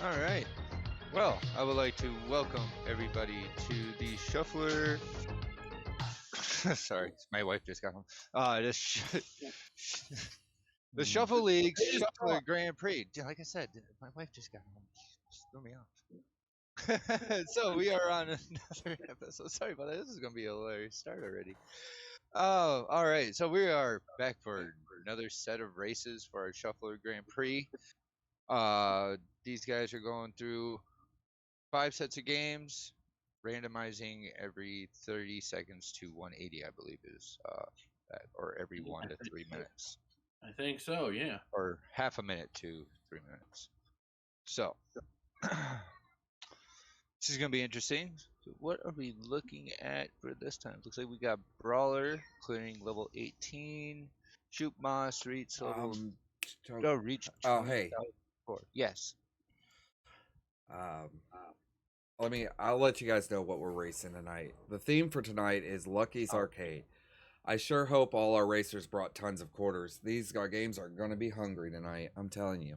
All right. Well, I would like to welcome everybody to the Shuffler. Sorry, my wife just got home. The Shuffle League Shuffler Grand Prix. Like I said, my wife just got home. Just threw me off. So we are on another episode. Sorry about that. This is gonna be a hilarious start already. Oh, all right. So we are back for another set of races for our Shuffler Grand Prix. Uh, these guys are going through 5 sets of games, randomizing every 30 seconds to 180, I believe is that, or every 1 to 3 minutes, I think so, yeah. or half a minute to 3 minutes. So this is gonna be interesting. So what are we looking at for this time? Looks like we got Brawler clearing level 18, Shoot Moss reach level Um, reach oh, hey. 20,004. Yes. Um, I'll let you guys know what we're racing tonight. The theme for tonight is Lucky's Arcade. I sure hope all our racers brought tons of quarters. These games are going to be hungry tonight. I'm telling you.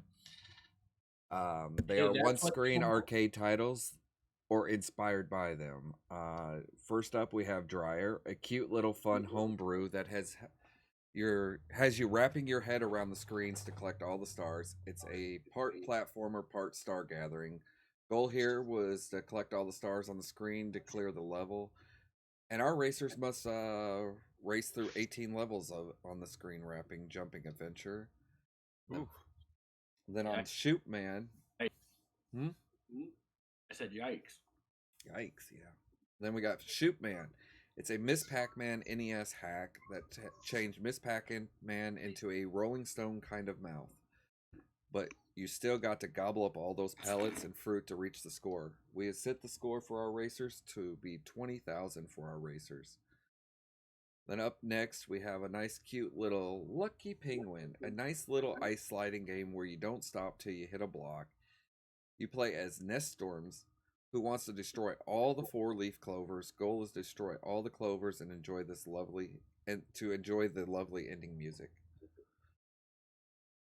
They Yeah, are one that's what screen arcade titles or inspired by them. First up, we have Dryer, a cute little fun homebrew that has you wrapping your head around the screens to collect all the stars. It's a part platformer, part star gathering. Goal here was to collect all the stars on the screen to clear the level, and our racers must race through 18 levels on the screen wrapping jumping adventure. Ooh. Then on Yeah. Shoot Man, Hey. hmm? I said yikes. Yikes, yeah. Then we got Shoot Man. It's a Miss Pac Man NES hack that changed Miss Pac Man into a Rolling Stone kind of mouth. But you still got to gobble up all those pellets and fruit to reach the score. We have set the score for our racers to be 20,000 for our racers. Then up next, we have a nice, cute little Lucky Penguin, a nice little ice sliding game where you don't stop till you hit a block. You play as Nest Storms, who wants to destroy all the four-leaf clovers. Goal is to destroy all the clovers and enjoy the lovely ending music.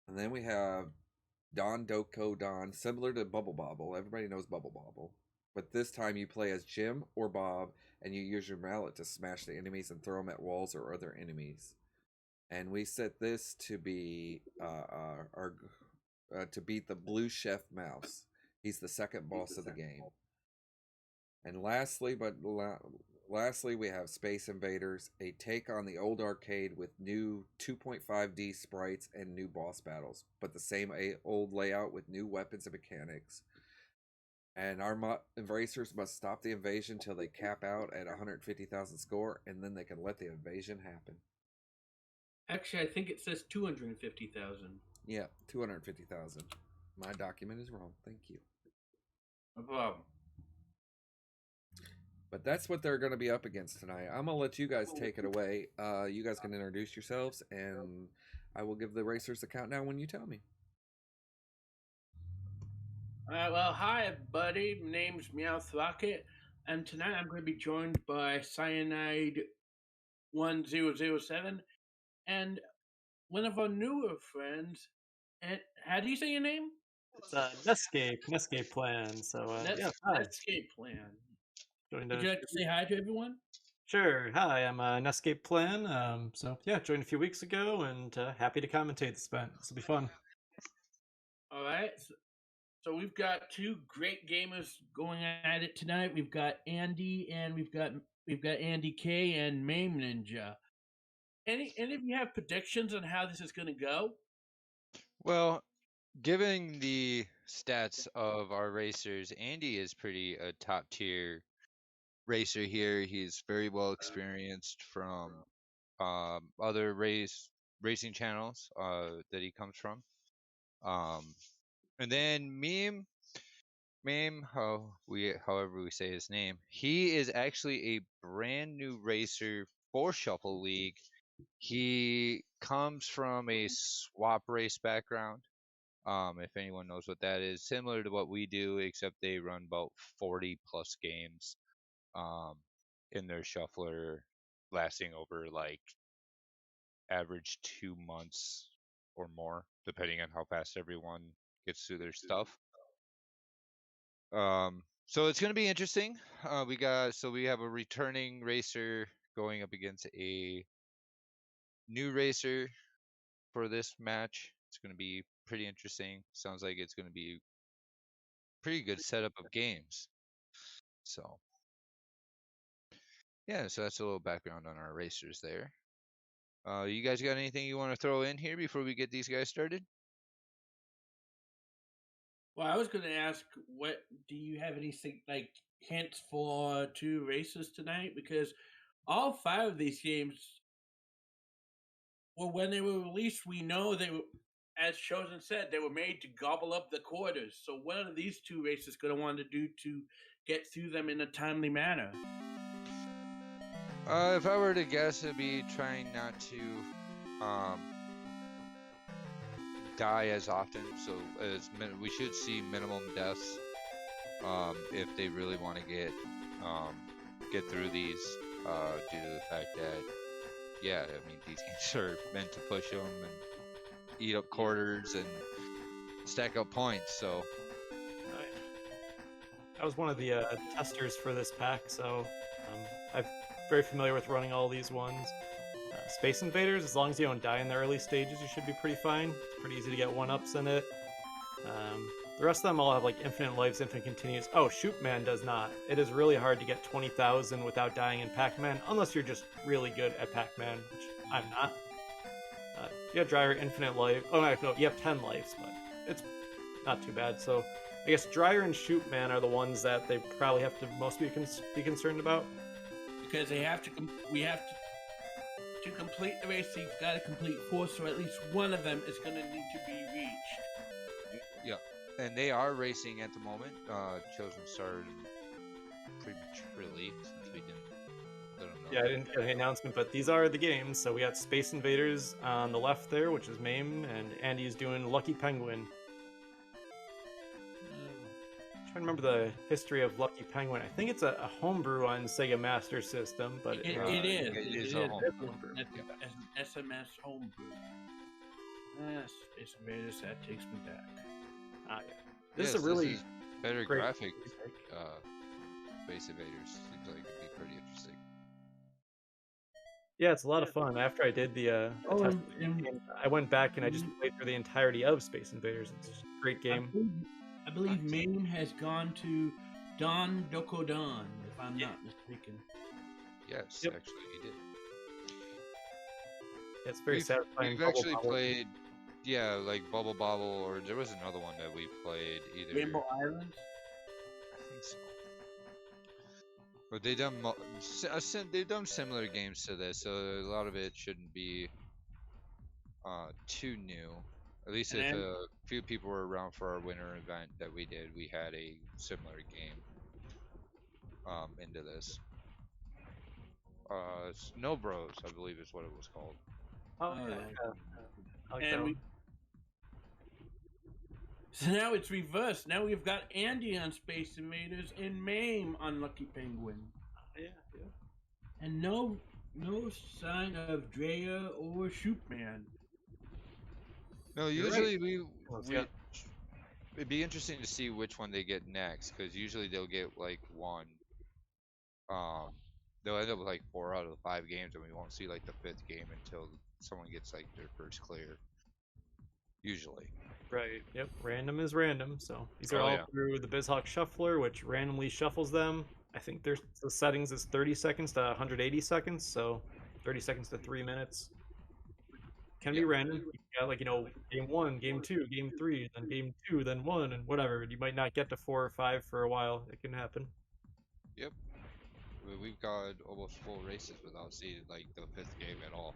And then we have Don Doko Don, similar to Bubble Bobble. Everybody knows Bubble Bobble. But this time you play as Jim or Bob, and you use your mallet to smash the enemies and throw them at walls or other enemies. And we set this to be to beat the Blue Chef Mouse. He's the second boss of the game. And lastly, we have Space Invaders, a take on the old arcade with new 2.5D sprites and new boss battles, but the same old layout with new weapons and mechanics. And our Embracers must stop the invasion till they cap out at 150,000 score, and then they can let the invasion happen. Actually, I think it says 250,000. Yeah, 250,000. My document is wrong. Thank you. No problem. But that's what they're going to be up against tonight. I'm going to let you guys take it away. You guys can introduce yourselves, and I will give the racers the countdown when you tell me. Well, hi, everybody. My name's Meowth Rocket, and tonight I'm going to be joined by Cyanide 1007 and one of our newer friends. And how do you say your name? It's a Netscape plan. So yeah, hi. Netscape Plan. Joined Would you like to say hi to everyone? Sure. Hi, I'm Netscape plan. So yeah, joined a few weeks ago, and happy to commentate this event. This will be fun. All right. So we've got two great gamers going at it tonight. We've got Andy and we've got Andy K and Mame Ninja. Any of you have predictions on how this is going to go? Well, given the stats of our racers, Andy is pretty a top tier racer here. He's very well experienced from other racing channels that he comes from. And then Meme, however we say his name, he is actually a brand new racer for Shuffle League. He comes from a swap race background. If anyone knows what that is, similar to what we do, except they run about 40 plus games in their shuffler, lasting over like average 2 months or more, depending on how fast everyone gets through their stuff. So it's gonna be interesting. We have a returning racer going up against a new racer for this match. It's gonna be pretty interesting. Sounds like it's gonna be pretty good setup of games. So yeah, so that's a little background on our racers there. You guys got anything you want to throw in here before we get these guys started? Well, I was going to ask, what do you have any like hints for 2 races tonight? Because all 5 of these games, well, when they were released, we know they were, as Chosen said, they were made to gobble up the quarters. So, what are these 2 races going to want to do to get through them in a timely manner? If I were to guess, it'd be trying not to die as often. So we should see minimum deaths if they really want to get through these due to the fact that I mean these games are meant to push them and eat up quarters and stack up points. So I was one of the testers for this pack, so I'm very familiar with running all these ones. Space Invaders, as long as you don't die in the early stages, you should be pretty fine. It's pretty easy to get 1-ups in it. The rest of them all have like infinite lives, infinite continues. Oh, Shoot Man does not. It is really hard to get 20,000 without dying in Pac-Man, unless you're just really good at Pac-Man, which I'm not. You have Dryer infinite life. Oh no, you have 10 lives, but it's not too bad. So I guess Dryer and Shoot Man are the ones that they probably have to most be concerned about. Because we have to complete the race, you've got to complete 4, so at least one of them is going to need to be reached. Yeah, and they are racing at the moment. Chosen started prematurely since we didn't let them know. Yeah, I didn't get an announcement, but these are the games. So we got Space Invaders on the left there, which is Mame, and Andy's doing Lucky Penguin. I'm trying to remember the history of Lucky Penguin. I think it's a homebrew on Sega Master System, but It is. It is a a homebrew. As an SMS homebrew. Space Invaders, that takes me back. Yeah. This is a really better great graphic. Space Invaders seems like it'd be pretty interesting. Yeah, it's a lot of fun. After I did the test game, I went back and I just played through the entirety of Space Invaders. It's just a great game. I believe Maine has gone to Don Dokodon, if I'm not mistaken. Yes, Yep. actually, he did. It's very satisfying. We've actually played, like Bubble Bobble, or there was another one that we played either. Rainbow Islands? I think so. But they've done similar games to this, so a lot of it shouldn't be too new. At least if a few people were around for our winter event that we did, we had a similar game into this. Snow Bros, I believe is what it was called. Oh, yeah. I like that one. So now it's reversed. Now we've got Andy on Space Invaders and Mame on Lucky Penguin. Yeah. And no sign of Drea or Shootman. No, usually Right. it'd be interesting to see which one they get next, because usually they'll get like one. They'll end up with like 4 out of the 5 games, and we won't see like the 5th game until someone gets like their first clear. Usually. Right. Yep. Random is random. So these are all through the BizHawk Shuffler, which randomly shuffles them. I think the settings is 30 seconds to 180 seconds, so 30 seconds to 3 minutes. Can be random. You got like, game 1, game 2, game 3, then game 2, then 1, and whatever. You might not get to 4 or 5 for a while. It can happen. Yep. We've got almost full races without seeing like the 5th game at all.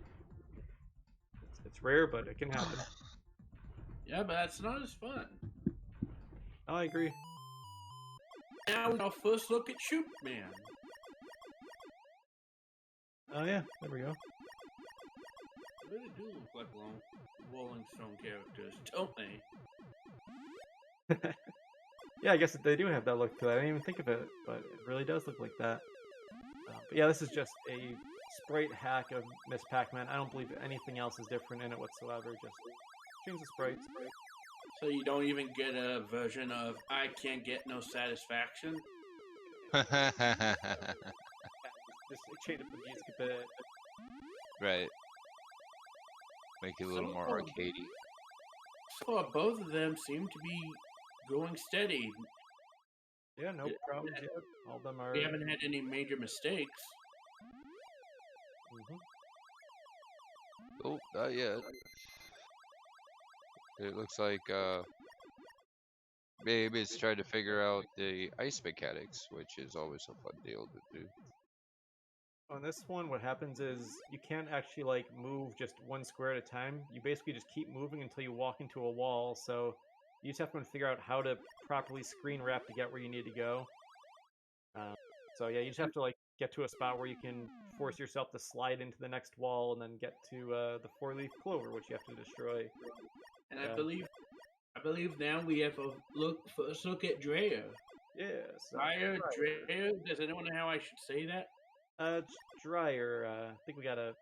It's rare, but it can happen. Yeah, but that's not as fun. Oh, I agree. Now our first look at Shoot Man. Oh yeah, there we go. They really do look like Rolling Stone characters, don't they? Yeah, I guess they do have that look to that. I didn't even think of it, but it really does look like that. But yeah, this is just a sprite hack of Miss Pac-Man. I don't believe anything else is different in it whatsoever. Just change the sprites. So you don't even get a version of "I can't get no satisfaction." Just change up the music a bit. Right. Make it a little Some more of them- arcadey. So both of them seem to be going steady. Yeah, no problems yet. All of them are. We haven't had any major mistakes. Mhm. Oh, not yet. It looks like maybe it's trying to figure out the ice mechanics, which is always a fun deal to do. On this one, what happens is you can't actually like move just one square at a time. You basically just keep moving until you walk into a wall. So you just have to figure out how to properly screen wrap to get where you need to go. So yeah, you just have to like get to a spot where you can force yourself to slide into the next wall and then get to the four-leaf clover, which you have to destroy. And Yeah. I believe now we have a first look at Drea. Yes. Drea. Does anyone know how I should say that? Dryer. I think we got a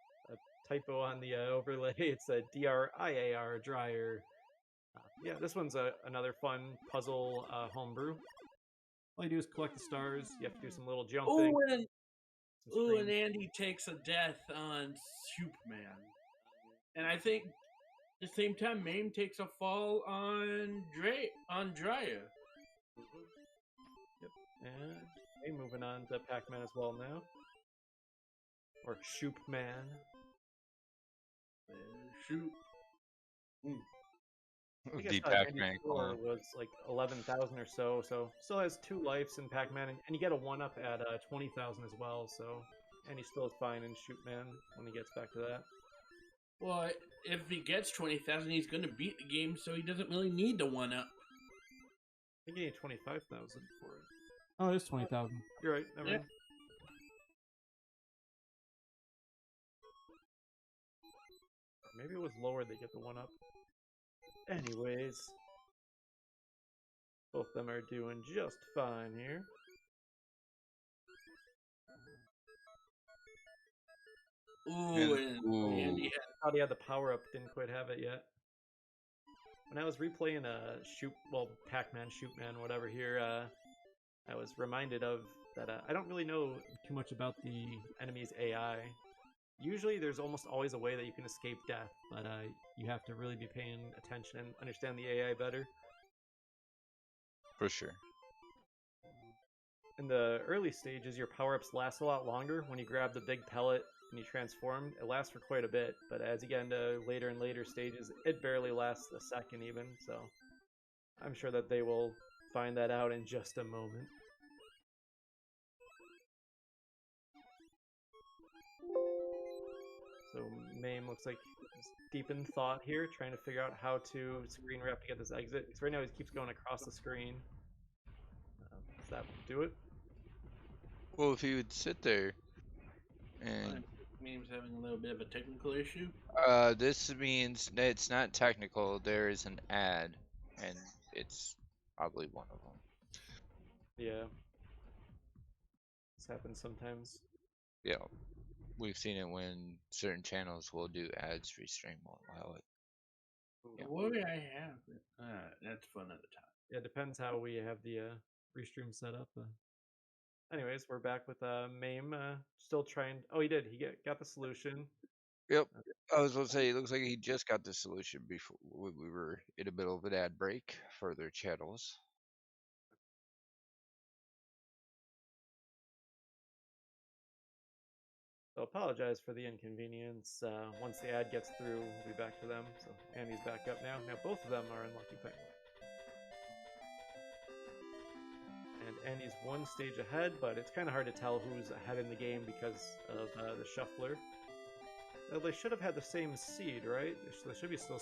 typo on the overlay. It's a DRIAR, Dryer. Yeah, this one's another fun puzzle homebrew. All you do is collect the stars. You have to do some little jumping. And Andy takes a death on Superman. And I think at the same time, Mame takes a fall on Dryer. Yep. And okay, moving on to Pac-Man as well now. Or Shoopman. Shoot. I guess The Andy Pac-Man score clone. was like 11,000 or so, still has 2 lives in Pac-Man, and you get a 1-up at 20,000 as well, so and he still is fine in Shootman when he gets back to that. Well, if he gets 20,000, he's going to beat the game, so he doesn't really need the 1-up. I think you need 25,000 for it. Oh, it is 20,000. You're right, never mind. Or maybe it was lower they get the 1-up. Anyways, both of them are doing just fine here. And Andy Thought he had the power up, didn't quite have it yet. When I was replaying Pac-Man, Shootman, whatever here, I was reminded of that I don't really know too much about the enemy's AI. Usually there's almost always a way that you can escape death, but you have to really be paying attention and understand the AI better. For sure. In the early stages, your power-ups last a lot longer. When you grab the big pellet and you transform, it lasts for quite a bit, but as you get into later and later stages, it barely lasts a second even, so I'm sure that they will find that out in just a moment. So Mame looks like he's deep in thought here, trying to figure out how to screen wrap to get this exit. Because right now he keeps going across the screen. Does that do it? Well, if he would sit there and Mame's having a little bit of a technical issue. this means that it's not technical. There is an ad, and it's probably one of them. Yeah. This happens sometimes. Yeah, we've seen it when certain channels will do ads. Restream won't allow it. Yeah. What I have, that's fun at the time. Yeah, it depends how we have the restream set up. Anyways, we're back with Mame still trying. Oh, he did. He got the solution. Yep. I was going to say, it looks like he just got the solution before we were in the middle of an ad break for their channels. So apologize for the inconvenience. Once the ad gets through, we'll be back to them. So Andy's back up now. Now both of them are in Lucky Penguin. And Andy's one stage ahead, but it's kind of hard to tell who's ahead in the game because of the shuffler. They should have had the same seed, right? They should be still.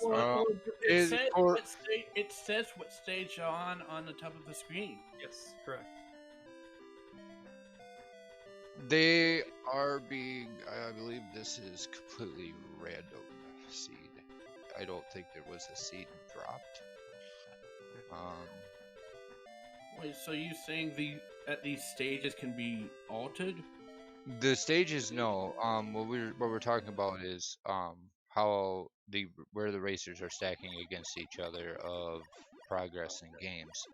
It says what stage you're on the top of the screen. Yes, correct. They are being, I believe this is completely random seed. I don't think there was a seed dropped. Wait, so you saying that these stages can be altered? The stages, no. What we're talking about is how where the racers are stacking against each other of progress in games,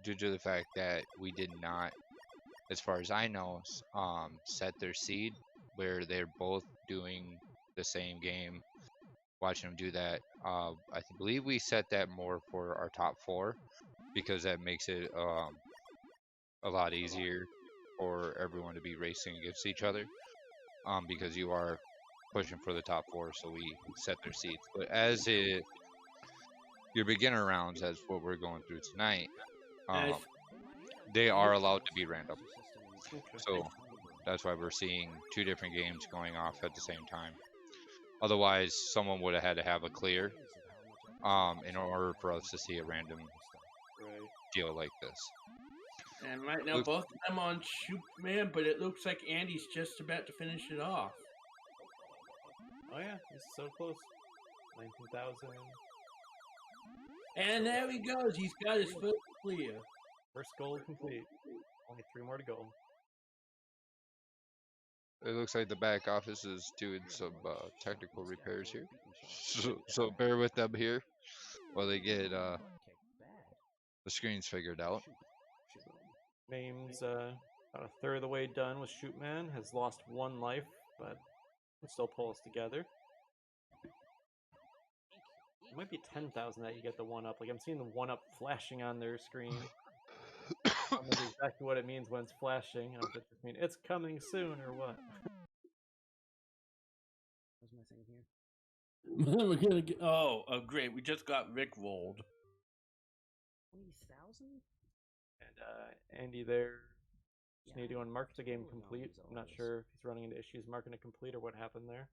due to the fact that we did not, as far as I know, set their seed where they're both doing the same game. Watching them do that, I believe we set that more for our top 4 because that makes it a lot easier for everyone to be racing against each other. Because you are pushing for the top 4, so we set their seeds. But as your beginner rounds, as what we're going through tonight, As- they are allowed to be random. Okay. So that's why we're seeing 2 different games going off at the same time. Otherwise, someone would have had to have a clear in order for us to see a random Right. deal like this. And right now, Looks- both of them on Shoot Man, but it looks like Andy's just about to finish it off. Oh yeah, he's so close. 19,000. And there he goes. He's got his foot clear. First goal complete. Only 3 more to go. It looks like the back office is doing some technical repairs here, so bear with them here while they get the screens figured out. Name's about a third of the way done with Shoot Man. Has lost 1 life, but can still pull us together. It might be 10,000 that you get the 1-up. Like I'm seeing the 1-up flashing on their screen. I don't know exactly what it means when it's flashing. I don't know if it just means it's coming soon or what. What's my thing here? We're gonna get. Oh, great! We just got Rick rolled. 20,000? And Andy there just need to go and mark the game complete. I'm not sure if he's running into issues marking it complete or what happened there.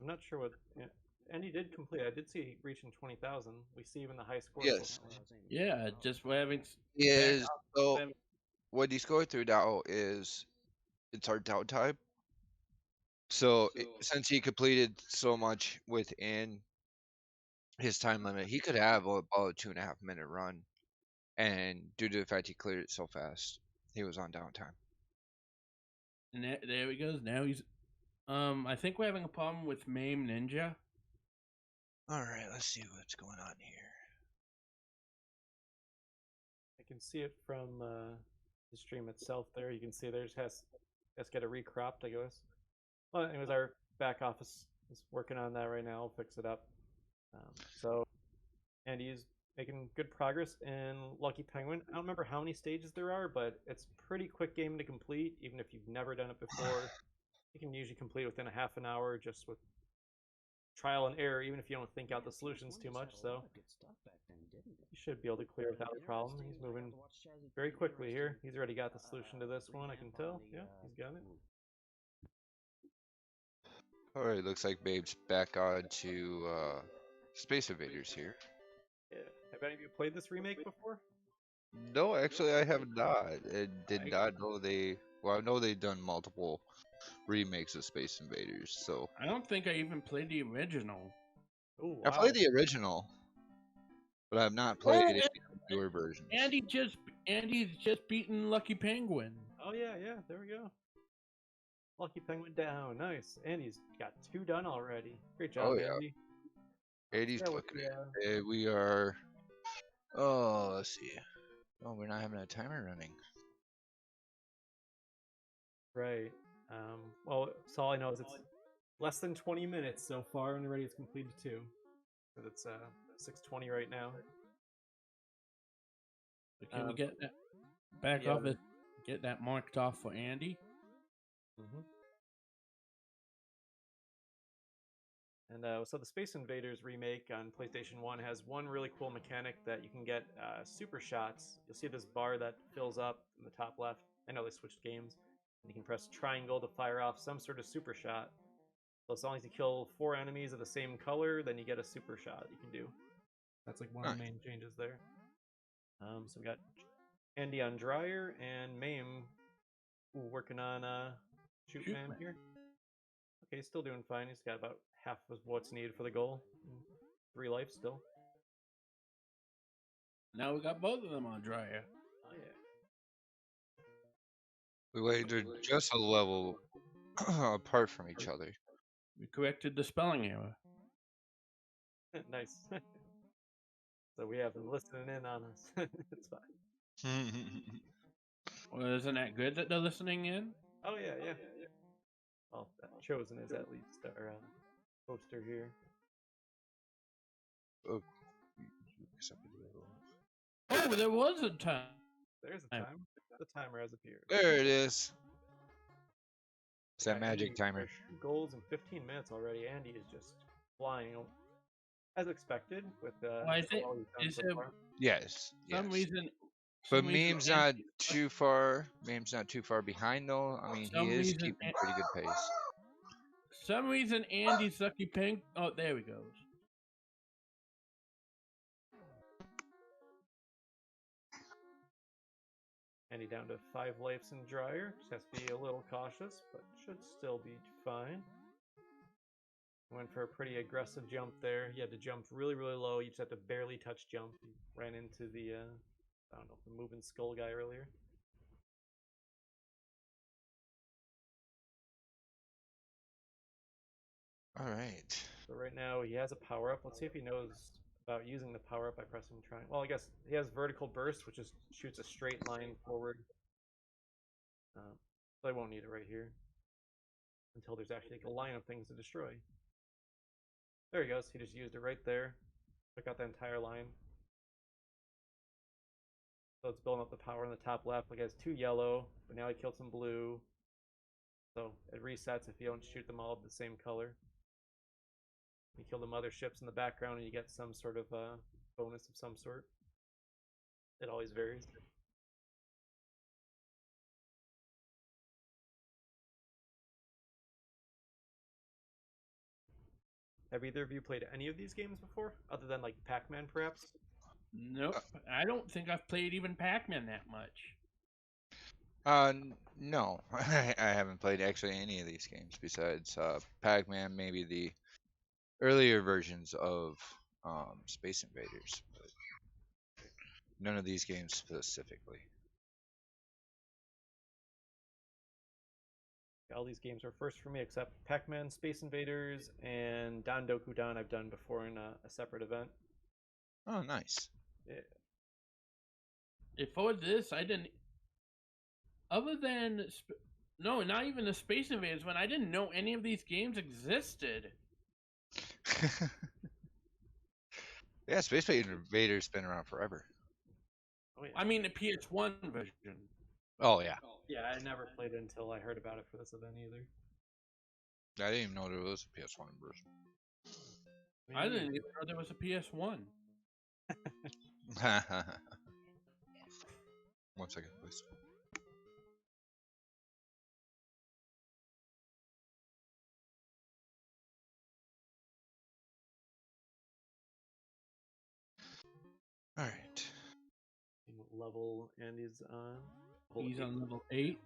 I'm not sure what. Yeah, Andy did complete. I did see reaching 20,000. We see even the high score. Yes. Yeah, just we're having. Is so having- what he's going through now is it's our downtime. So since he completed so much within his time limit, he could have about a 2.5 minute run, and due to the fact he cleared it so fast, he was on downtime. And there he goes. Now he's. I think we're having a problem with Mame Ninja. All right, let's see what's going on here. I can see it from the stream itself there. You can see there's has to get it recropped, I guess. Well, anyways, our back office is working on that right now. I'll fix it up. So Andy's making good progress in Lucky Penguin. I don't remember how many stages there are, but it's a pretty quick game to complete, even if you've never done it before. You can usually complete within a half an hour just with trial and error, even if you don't think out the solutions too much. So you should be able to clear without a problem. He's moving very quickly here. He's already got the solution to this one, I can tell. Yeah, he's got it. All right, looks like Babe's back on to Space Invaders here. Yeah. Have any of you played this remake before? No, actually, I have not. And did not know they. Well, I know they've done multiple remakes of Space Invaders. So I don't think I even played the original. Oh, I played the original, but I have not played any of the newer versions. Andy's just beaten Lucky Penguin. Oh yeah, yeah. There we go. Lucky Penguin down. Nice. Andy's got 2 done already. Great job, Oh, yeah. Andy. 80's Yeah, with looking the, at. We are. Oh, let's see. Oh, we're not having a timer running. Right. Well, so all I know is it's less than 20 minutes so far, and already it's completed 2. So it's 6:20 right now. So can we get that back yeah, off it? Get that marked off for Andy. Mm-hmm. And so the Space Invaders remake on PlayStation 1 has one really cool mechanic that you can get super shots. You'll see this bar that fills up in the top left. I know they switched games. And you can press triangle to fire off some sort of super shot. So as long as you kill 4 enemies of the same color, then you get a super shot you can do. That's like one of the main changes there. So we got Andy on Dryer and Mame working on Shoot Man here. Okay, he's still doing fine. He's got about half of what's needed for the goal. 3 life still. Now we got both of them on Dryer. Oh yeah. They're just a level apart from each other. We corrected the spelling error. Nice. So we have them listening in on us. It's fine. Well, isn't that good that they're listening in? Oh yeah, yeah. Well, that Chosen is at least our poster here. Oh, Oh, there was a time. There's a time. The timer has appeared. there it is. It's that Yeah, magic Andy, timer. there's 2 goals in 15 minutes already. Andy is just flying, as expected with Why is how it? well he's done Is so there far. Yes. some Yes. reason? But some reason Meme's not Andy- too far. Meme's not too far behind though. I mean, Some he is reason keeping An- pretty good pace. Some reason Andy Sucky Pink. Oh, there he goes. Andy down to 5 lives in dryer. Just has to be a little cautious, but should still be fine. Went for a pretty aggressive jump there. He had to jump really, really low. You just had to barely touch jump. He ran into the, I don't know, the moving skull guy earlier. All right. So right now he has a power up. Let's see if he knows about using the power up by pressing triangle. Well, I guess he has vertical burst, which just shoots a straight line forward. So I won't need it right here until there's actually like a line of things to destroy. There he goes. He just used it right there. Took out the entire line. So it's building up the power in the top left. Like it has 2 yellow, but now he killed some blue. So it resets if you don't shoot them all of the same color. You kill the motherships in the background and you get some sort of bonus of some sort. It always varies. Have either of you played any of these games before, other than like Pac-Man, perhaps? Nope. I don't think I've played even Pac-Man that much. No, I haven't played actually any of these games besides Pac-Man, maybe the earlier versions of Space Invaders, but none of these games specifically. All these games were first for me, except Pac-Man, Space Invaders, and Dandoku Dan I've done before in a separate event. Oh, nice. Yeah. Before this, I didn't. Other than no, not even the Space Invaders one. I didn't know any of these games existed. Yeah, Space Invaders been around forever. Oh yeah. I mean the PS1 version. Oh yeah. Yeah, I never played it until I heard about it for this event either. I didn't even know there was a PS1 version. I didn't even know there was a PS1. 1 second, please. All right. What level Andy's on? He's on level 8.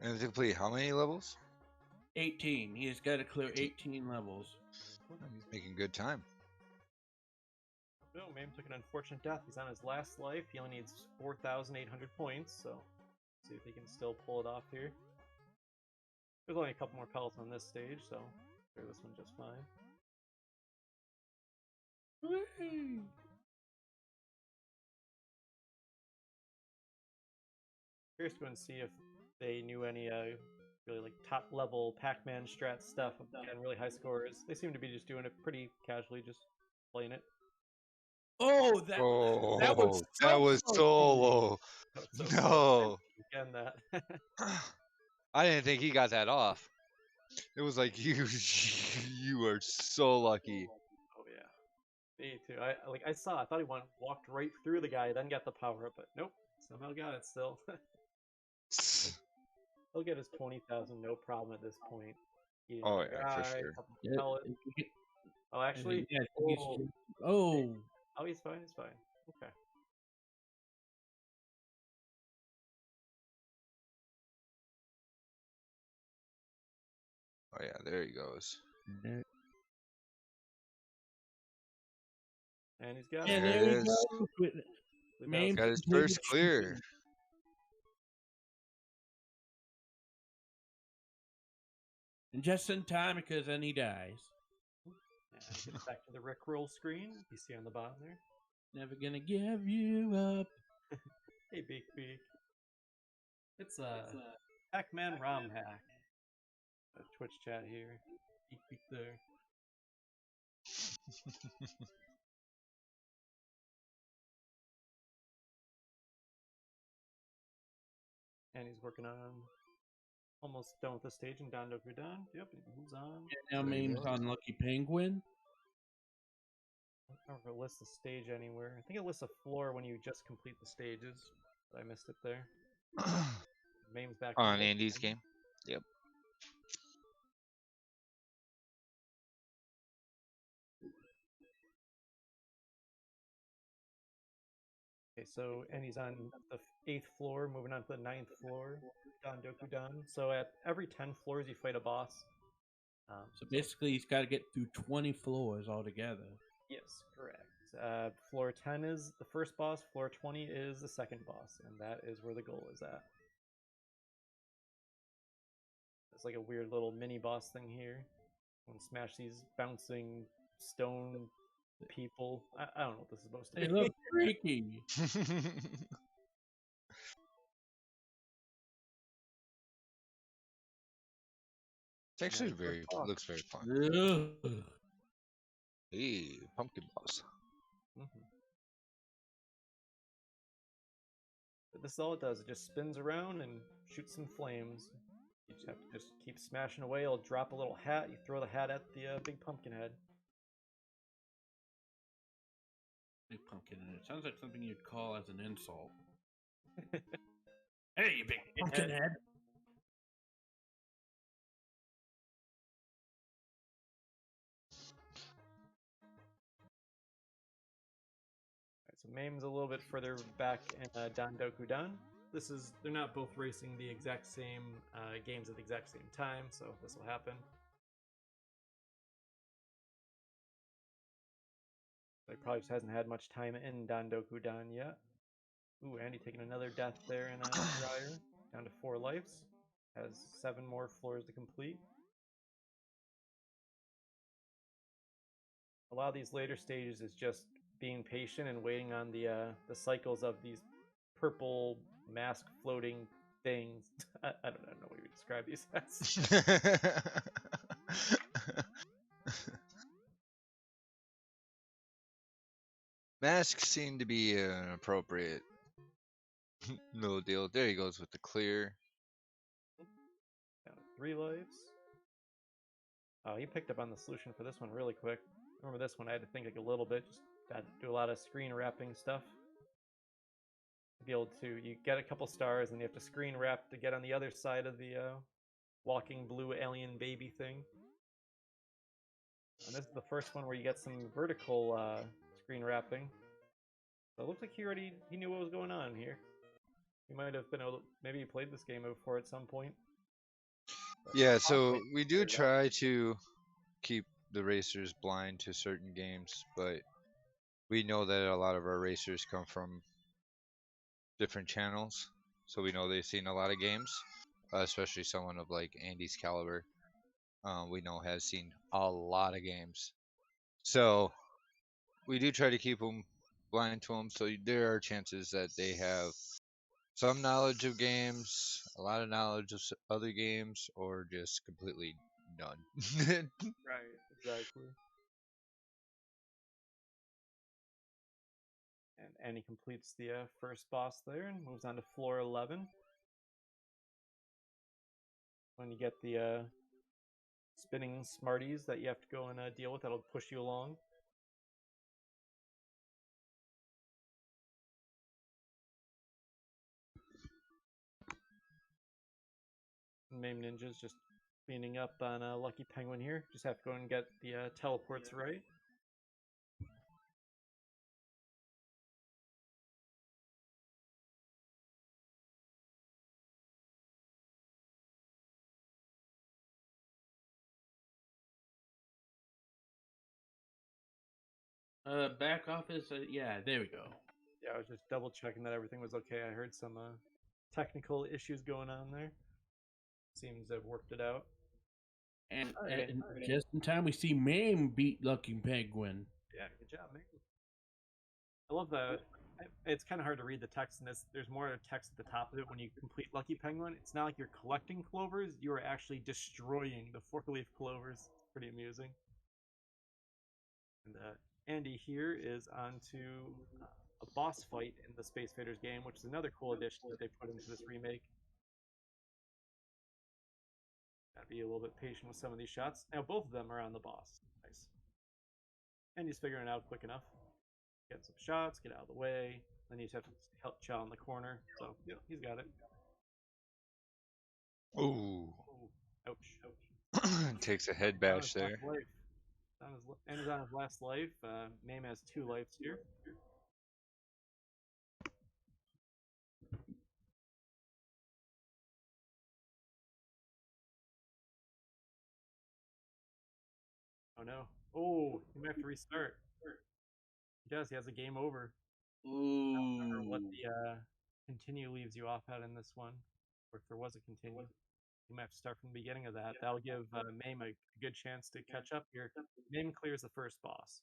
And to complete how many levels? 18. He's got to clear 18 levels. He's making good time. No, Mame took an unfortunate death. He's on his last life. He only needs 4,800 points, so see if he can still pull it off here. There's only a couple more pellets on this stage, so clear this one just fine. Whee! Curious to go and see if they knew any really like top level Pac-Man strat stuff and really high scores. They seem to be just doing it pretty casually, just playing it. Oh, that was that was so low. So No. again, that. I didn't think he got that off. It was like you are so lucky. Oh yeah, me too. I thought he walked right through the guy, then got the power up, but nope, somehow got it still. He'll get his 20,000 no problem at this point. Oh yeah, for sure. Oh, actually, Yeah, oh, he's fine. He's fine. Okay. Oh yeah, there he goes. And he's got And There there it we is. go. Mame Got his completed first clear. And just in time because then he dies. And get back to the Rickroll screen. You see on the bottom there. Never gonna give you up. Hey, Beak Beak. It's a Pac-Man ROM hack. Twitch chat here. Beak Beak there. And he's working on almost done with the stage in Dandoku Dan. Yep, he moves on. Now name's on Lucky Penguin. I don't know if it lists the stage anywhere. I think it lists a floor when you just complete the stages. But I missed it there. Mame's back On Andy's game. Yep. Okay, so Andy's on the 8th floor, moving on to the 9th floor, Dandoku Dan. So at every 10 floors, you fight a boss. So basically, he's got to get through 20 floors altogether. Yes, correct. Floor 10 is the first boss, floor 20 is the second boss, and that is where the goal is at. It's like a weird little mini boss thing here. I'm gonna smash these bouncing stone people. I don't know what this is supposed to They be. look freaky. It's actually Nice. very looks very fun. Ugh. Hey, pumpkin boss. But this is all it does. It just spins around and shoots some flames. You just have to just keep smashing away. It'll drop a little hat. You throw the hat at the big pumpkin head. Big pumpkin head. It sounds like something you'd call as an insult. Hey, you big pumpkin head. So Mame's a little bit further back in Dandoku Dan. They're not both racing the exact same games at the exact same time, so this will happen. He probably just hasn't had much time in Dandoku Dan yet. Ooh, Andy taking another death there in a dryer. Down to 4 lives. Has 7 more floors to complete. A lot of these later stages is just being patient and waiting on the cycles of these purple mask floating things. I don't know what you would describe these as. Masks seem to be an appropriate little deal. There he goes with the clear. Down to 3 lives. Oh, he picked up on the solution for this one really quick. Remember this one, I had to think like a little bit. Just had to do a lot of screen wrapping stuff. To be able to, you get a couple stars and you have to screen wrap to get on the other side of the walking blue alien baby thing. And this is the first one where you get some vertical screen wrapping. So it looks like he knew what was going on here. He might have been able to, maybe he played this game before at some point. But Yeah, so we do try to keep the racers blind to certain games, but we know that a lot of our racers come from different channels, so we know they've seen a lot of games, especially someone of like Andy's caliber. We know has seen a lot of games, so we do try to keep them blind to them. So there are chances that they have some knowledge of games, a lot of knowledge of other games, or just completely none. right, exactly. And he completes the first boss there and moves on to floor 11. When you get the spinning Smarties that you have to go and deal with, that'll push you along. Mame Ninja's just cleaning up on Lucky Penguin here. Just have to go and get the teleports right. Back office. Yeah, there we go. Yeah, I was just double checking that everything was okay. I heard some technical issues going on there. Seems to have worked it out. And, Alright, and just in time, we see Mame beat Lucky Penguin. Yeah, good job, man. I love the. It's kind of hard to read the text in this. There's more text at the top of it when you complete Lucky Penguin. It's not like you're collecting clovers; you are actually destroying the four-leaf clovers. It's pretty amusing. And Andy here is on to a boss fight in the Space Invaders game, which is another cool addition that they put into this remake. Gotta be a little bit patient with some of these shots. Now both of them are on the boss. Nice. And he's figuring it out quick enough. Get some shots, get out of the way. Then you just have to help Chow in the corner. So, yep, he's got it. Ooh. Ooh, ouch. Takes a head On bash his last there. life. And is on his last life. Mame has 2 lives here. Oh no. Oh, he might have to restart. He does, he has a game over. I don't remember what Ooh. the continue leaves you off at in this one. Or if there was a continue. You might have to start from the beginning of that. That'll give Mame a good chance to catch up here. Mame clears the first boss.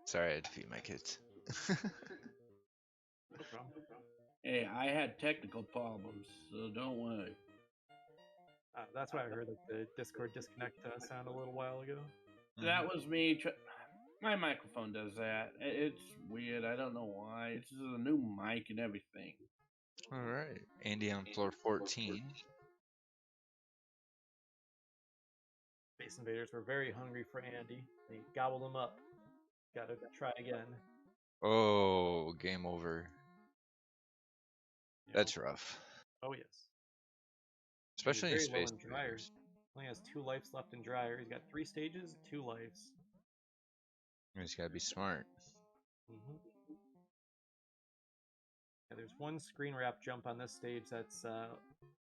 Sorry, I had to feed my kids. No problem. Hey, I had technical problems, so don't worry. That's why I heard that the Discord disconnect sound a little while ago. That was me. My microphone does that. It's weird. I don't know why. It's just a new mic and everything. All right, Andy on floor 14. Space Invaders were very hungry for Andy. They gobbled him up. Gotta try again. Oh, game over. You know? That's rough. Oh yes. Especially in He's very low Space in Dryer. Invaders. Only has 2 lives left in Dryer. He's got 3 stages, 2 lives. You just gotta be smart. Mm-hmm. Yeah, there's one screen wrap jump on this stage that's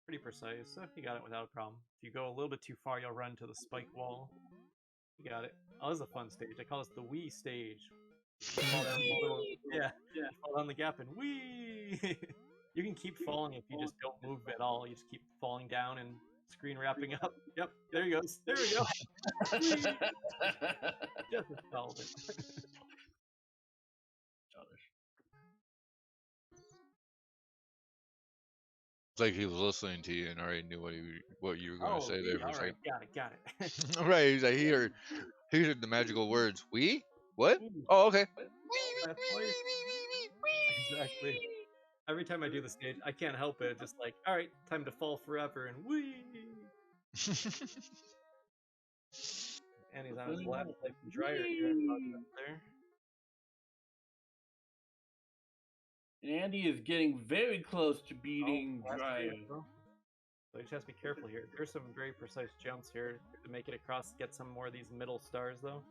pretty precise, so you got it without a problem. If you go a little bit too far, you'll run to the spike wall. You got it. Oh, this is a fun stage. I call this the Wii stage. You fall down the little, yeah, you fall down the gap and wee. You can keep falling if you just don't move at all. You just keep falling down and screen wrapping up. Yep, there he goes. There we go. Just installed it. It's like he was listening to you and already knew what you were going to say there for a all second. right, got it. Right, he's like he heard the magical words. We? What? Oh, okay. That's life. Exactly. Every time I do the stage, I can't help it. Just like, all right, time to fall forever, and wee. And he's on his last life in Dryer here. There. And Andy is getting very close to beating last Dryer. stage, bro. So you just have to be careful here. There's some very precise jumps here to make it across. Get some more of these middle stars though.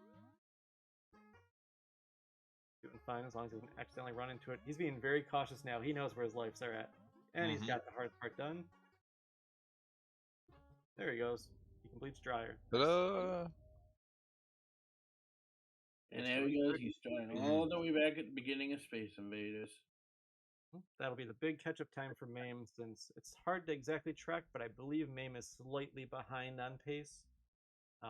Doing fine as long as he doesn't accidentally run into it. He's being very cautious now. He knows where his lives are at. And he's got the hard part done. There he goes. He completes Dryer. Ta-da! And there he goes. He's starting all the way back at the beginning of Space Invaders. That'll be the big catch-up time for Mame, since it's hard to exactly track, but I believe Mame is slightly behind on pace.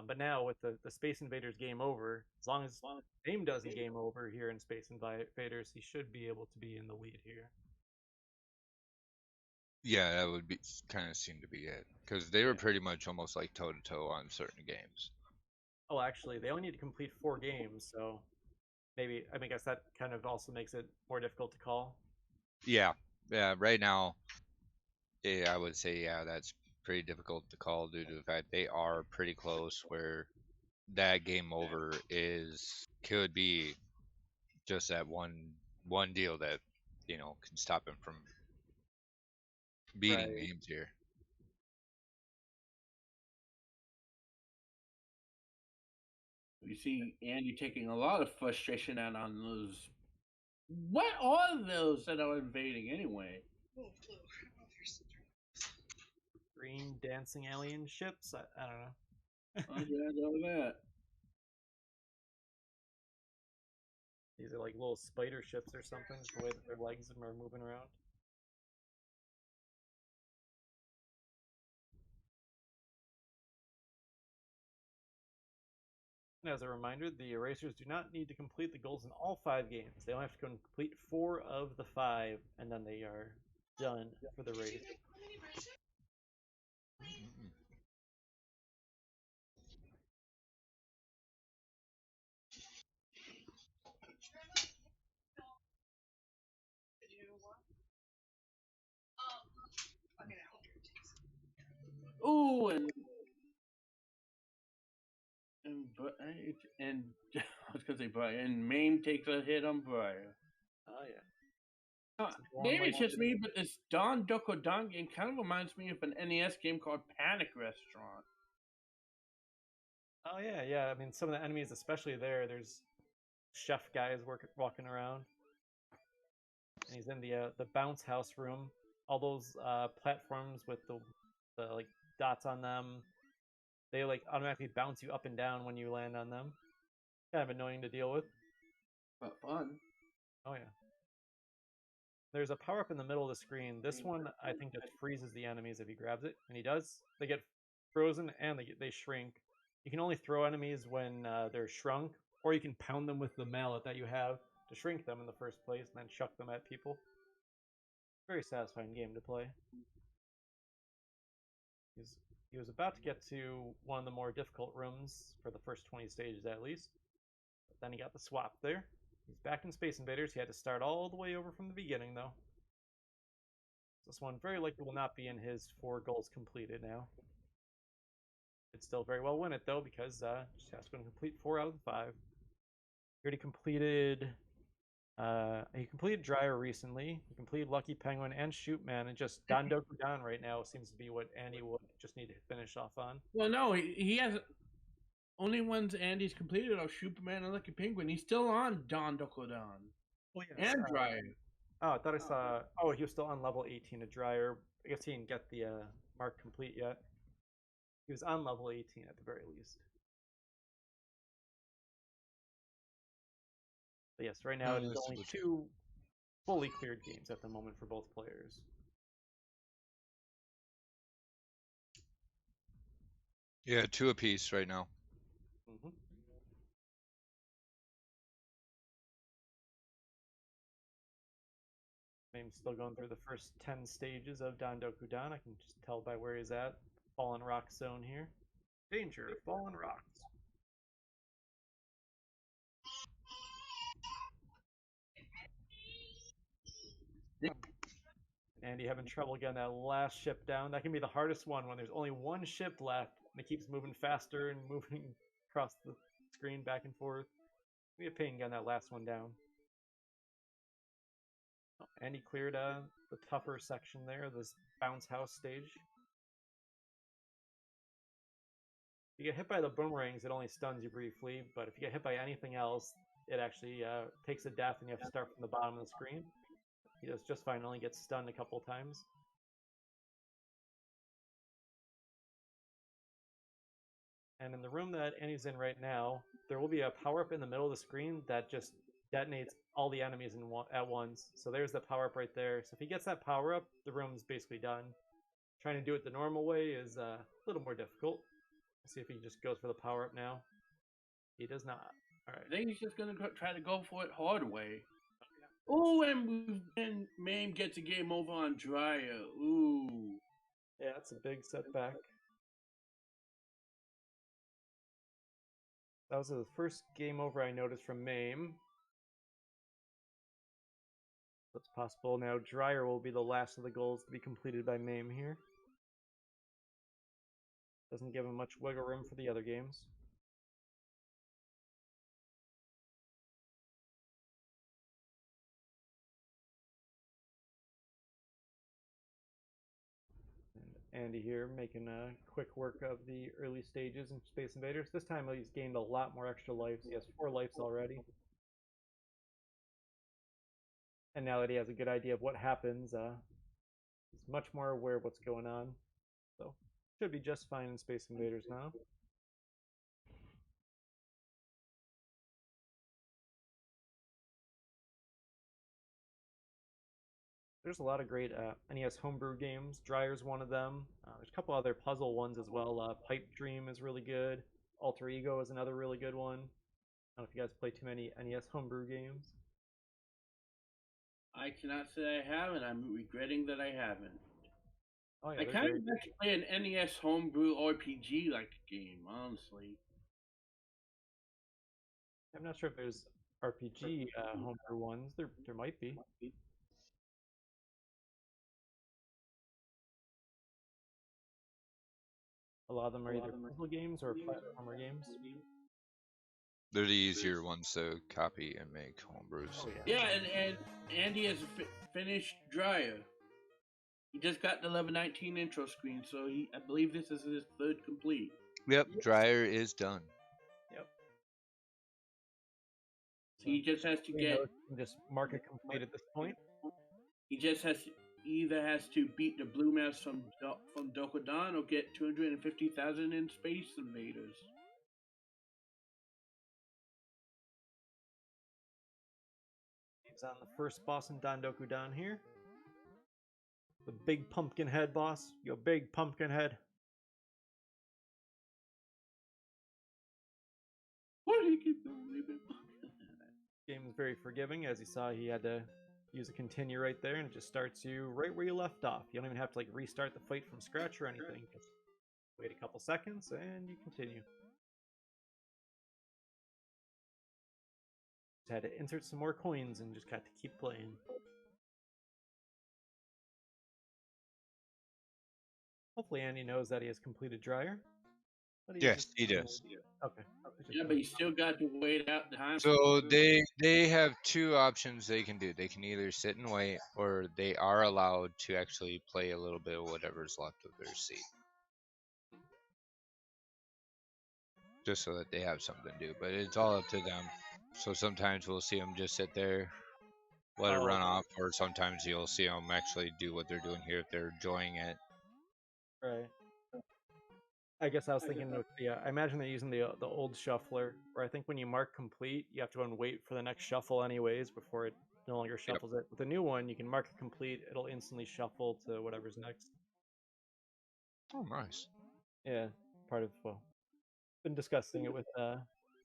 But now with the Space Invaders game over, as long as Mame doesn't game over here in Space Invaders, he should be able to be in the lead here. Yeah, that would be kind of seem to be it, because they were pretty much almost like toe to toe on certain games. Oh, actually, they only need to complete 4 games, so maybe I guess that kind of also makes it more difficult to call. Yeah, right now, I would say that's pretty difficult to call due to the fact they are pretty close. Where that game over could be just that one deal that can stop him from beating games here. You see Andy taking a lot of frustration out on those. What are those that are invading anyway? Green dancing alien ships? I don't know. I don't know that. These are like little spider ships or something, the way that their legs are moving around. And as a reminder, the erasers do not need to complete the goals in all 5 games. They only have to complete 4 of the 5, and then they are done for the race. Ooh, and I was gonna say Briar, and Mame takes a hit on Briar. Oh yeah. Maybe it's just me, but this Don Doko Don game kind of reminds me of an NES game called Panic Restaurant. Oh yeah, yeah. I mean, some of the enemies, especially there's chef guys walking around, and he's in the bounce house room. All those platforms with the like dots on them, they like automatically bounce you up and down when you land on them. Kind of annoying to deal with. But fun. Oh yeah. There's a power up in the middle of the screen. This one, I think, just freezes the enemies if he grabs it, and he does. They get frozen and they shrink. You can only throw enemies when they're shrunk, or you can pound them with the mallet that you have to shrink them in the first place, and then chuck them at people. Very satisfying game to play. He was about to get to one of the more difficult rooms for the first 20 stages at least, but then he got the swap there. He's back in Space Invaders. He had to start all the way over from the beginning, though. This one very likely will not be in his 4 goals completed now. Could still very well win it, though, because just has to complete 4 out of the 5. He already completed... he completed Dryer recently. He completed Lucky Penguin and Shoot Man, and just Don Doku Don right now seems to be what Andy would just need to finish off on. Well, no, he has... Only ones Andy's completed are Superman and Lucky Penguin. He's still on Don Dokodon. Oh, yes. And Dryer. Oh, I thought I saw... Oh, he was still on level 18 at Dryer. I guess he didn't get the mark complete yet. He was on level 18 at the very least. But yes, right now it's only 2 fully cleared games at the moment for both players. Yeah, 2 apiece right now. Mm-hmm. I'm still going through the first 10 stages of Don Doku Don. I can just tell by where he's at. Fallen Rock Zone here. Danger, Fallen Rocks. Andy having trouble getting that last ship down. That can be the hardest one when there's only 1 ship left and it keeps moving faster and moving across the screen back and forth. It'll be a pain getting that last one down. Oh, Andy cleared the tougher section there, this bounce house stage. If you get hit by the boomerangs, it only stuns you briefly, but if you get hit by anything else, it actually takes a death and you have to start from the bottom of the screen. He does just fine, only gets stunned a couple times. And in the room that Andy's in right now, there will be a power-up in the middle of the screen that just detonates all the enemies at once. So there's the power-up right there. So if he gets that power-up, the room's basically done. Trying to do it the normal way is a little more difficult. Let's see if he just goes for the power-up now. He does not. All right. I think he's just going to try to go for it hard way. Oh, and Mame gets a game over on Dryer. Ooh. Yeah, that's a big setback. That was the first game over I noticed from Mame. That's possible. Now Dryer will be the last of the goals to be completed by Mame here. Doesn't give him much wiggle room for the other games. And Andy here making a quick work of the early stages in Space Invaders. This time he's gained a lot more extra lives. He has 4 lives already. And now that he has a good idea of what happens, he's much more aware of what's going on. So, should be just fine in Space Invaders now. There's a lot of great NES homebrew games. Dryer's one of them. There's a couple other puzzle ones as well. Pipe Dream is really good. Alter Ego is another really good one. I don't know if you guys play too many NES homebrew games. I cannot say I haven't. I'm regretting that I haven't. Oh yeah, I they're kind great. of like to play an NES homebrew RPG like game, honestly. I'm not sure if there's RPG homebrew ones. There might be. A lot of them are either puzzle games or platformer games. They're the easier ones to copy and make homebrews. Oh yeah. Yeah, and Andy has finished Dryer. He just got the 1119 intro screen, so I believe this is his third complete. Yep, dryer is done. Yep. He just has to get. Just mark it complete at this point. He just either has to beat the Blue Mouse from Dokudon or get 250,000 in Space Invaders. He's on the first boss in Dandoku down here. The big pumpkin head boss. Yo, big pumpkin head. What do you keep doing? Game is very forgiving. As you saw, he had to use a continue right there, and it just starts you right where you left off. You don't even have to like restart the fight from scratch or anything. Just wait a couple seconds and you continue. Just had to insert some more coins and just got to keep playing. Hopefully Andy knows that he has completed Dryer. But Yes, he does. Okay. Yeah, but you still got to wait out the time. So they have two options they can do. They can either sit and wait, or they are allowed to actually play a little bit of whatever's left of their seat, just so that they have something to do. But it's all up to them. So sometimes we'll see them just sit there, let it run off, or sometimes you'll see them actually do what they're doing here if they're enjoying it. Right. I guess I was thinking with the. I imagine they're using the old shuffler, where I think when you mark complete, you have to go and wait for the next shuffle anyways before it no longer shuffles it. With the new one, you can mark it complete; it'll instantly shuffle to whatever's next. Oh, nice. Yeah, part of been discussing it with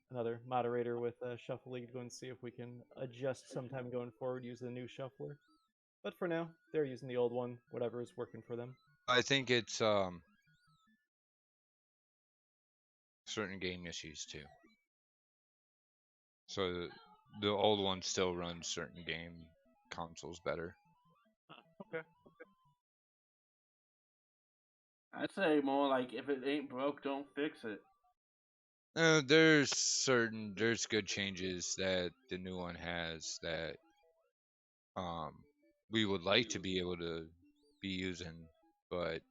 another moderator with Shuffle League to go and see if we can adjust sometime going forward, use the new shuffler. But for now, they're using the old one, whatever is working for them. I think it's certain game issues too. So the old one still runs certain game consoles better. Okay. I'd say more like if it ain't broke, don't fix it. There's good changes that the new one has that we would like to be able to be using, but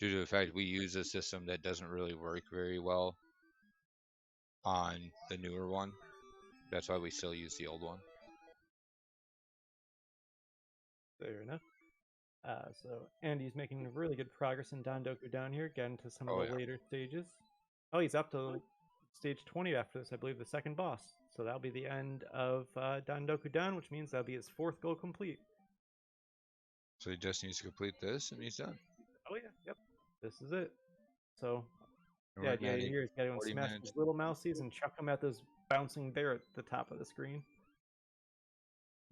due to the fact we use a system that doesn't really work very well on the newer one, that's why we still use the old one. Fair enough. So Andy's making really good progress in Dandoku down here, getting to some of the later stages. Oh, he's up to stage 20 after this, I believe, the second boss. So that'll be the end of Dandoku Down, which means that'll be his fourth goal complete. So he just needs to complete this, and he's done. Oh yeah, yep. This is it. So And the we're idea at here is to smash minutes. these little mousies and chuck them at this bouncing bear at the top of the screen.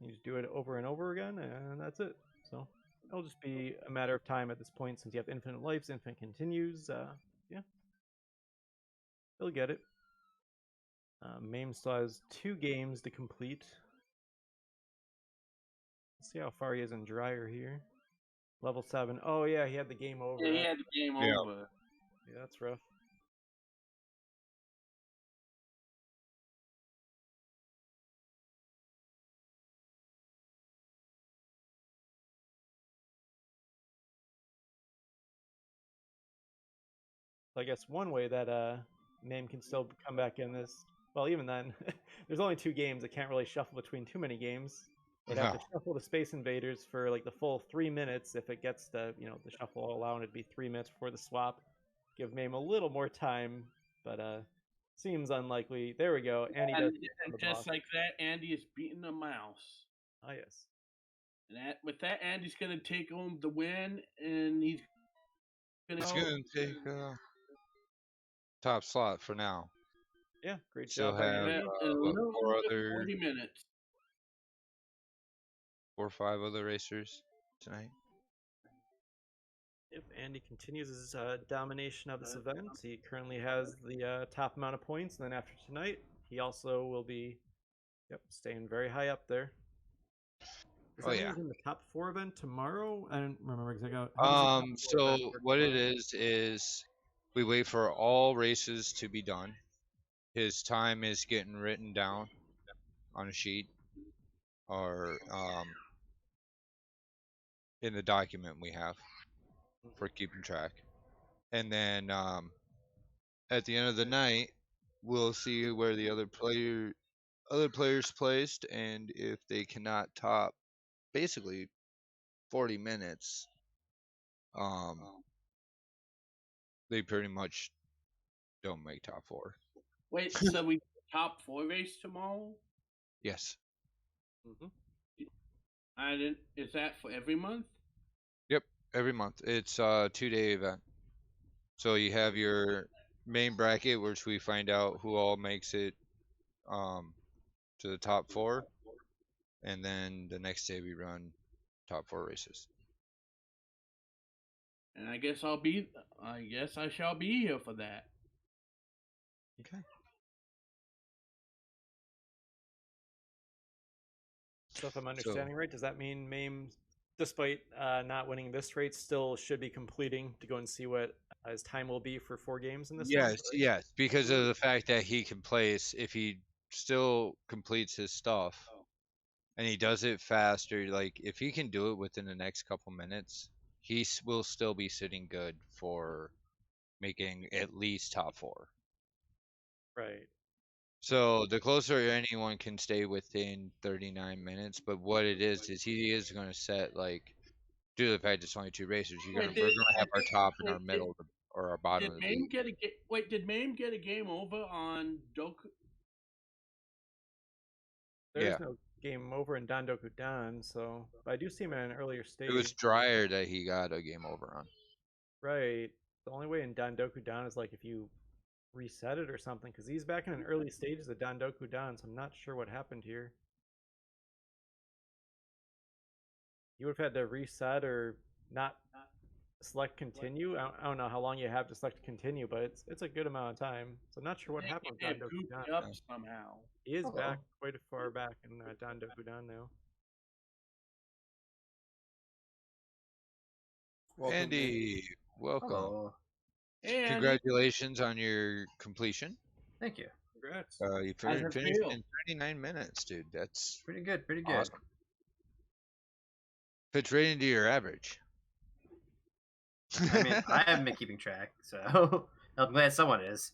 You just do it over and over again, and that's it. So it'll just be a matter of time at this point, since you have infinite lives, infinite continues. Yeah, he'll get it. Mame still has 2 games to complete. Let's see how far he is in Dryer here. Level 7. Oh yeah, he had the game over. Yeah, he had the game over. Yeah, that's rough. So I guess one way that Mame can still come back in this. Well, even then, there's only 2 games. It can't really shuffle between too many games. It'd have to shuffle the Space Invaders for like the full 3 minutes if it gets the the shuffle allowing it to be 3 minutes before the swap. Give Mame a little more time, but seems unlikely. There we go. And he does. And just like that, Andy is beating a mouse. Oh yes. And with that, Andy's gonna take home the win, and he's gonna It's go. gonna take top slot for now. Yeah, great Still job by have Yeah, Andy. in a little four under other 40 minutes. 4 or 5 other racers tonight. Yep, Andy continues his domination of this event. He currently has the top amount of points, and then after tonight, he also will be, staying very high up there. Does Oh that mean yeah. he's in the top 4 event tomorrow? I don't remember exactly. How does the top 4 So event work what it tomorrow? is we wait for all races to be done. His time is getting written down on a sheet or in the document we have for keeping track. And then at the end of the night, we'll see where the other players placed, and if they cannot top basically 40 minutes, they pretty much don't make top 4. Wait, so we top 4 race tomorrow? Yes. Mm-hmm. I didn't. Is that for every month? Yep. Every month. It's a 2-day event. So you have your main bracket, which we find out who all makes it to the top 4, and then the next day we run top 4 races. And I guess I shall be here for that. Okay. So if I'm understanding right, does that mean Mame, despite not winning this race, still should be completing to go and see what his time will be for 4 games in this one? Yes, because of the fact that he can place if he still completes his stuff and he does it faster. Like if he can do it within the next couple minutes, he will still be sitting good for making at least top 4. Right. So the closer anyone can stay within 39 minutes, but what it is he is going to set like due to the fact it's only 2 races, we're going to have our top and our middle or our bottom of the league. Did Mame get a game over on Doku? There's no game over in Dandoku Dan, so but I do see him at an earlier stage. It was Dryer that he got a game over on. Right. The only way in Dandoku Dan is like if you reset it or something, because he's back in an early stages of Dandoku Dan, so I'm not sure what happened here. You would have had to reset or not select continue. I don't know how long you have to select continue, but it's a good amount of time. So I'm not sure what happened with Dandoku Dan. Up somehow. He is back quite far back in Dandoku Dan now. Welcome, Andy, welcome. Hello. Hey, Andy. Congratulations on your completion. Thank you. Congrats. You How's it finished feel? in 39 minutes, dude. That's Pretty good, pretty good. awesome. Fits right into your average. I mean, I haven't been keeping track, so I'm glad someone is.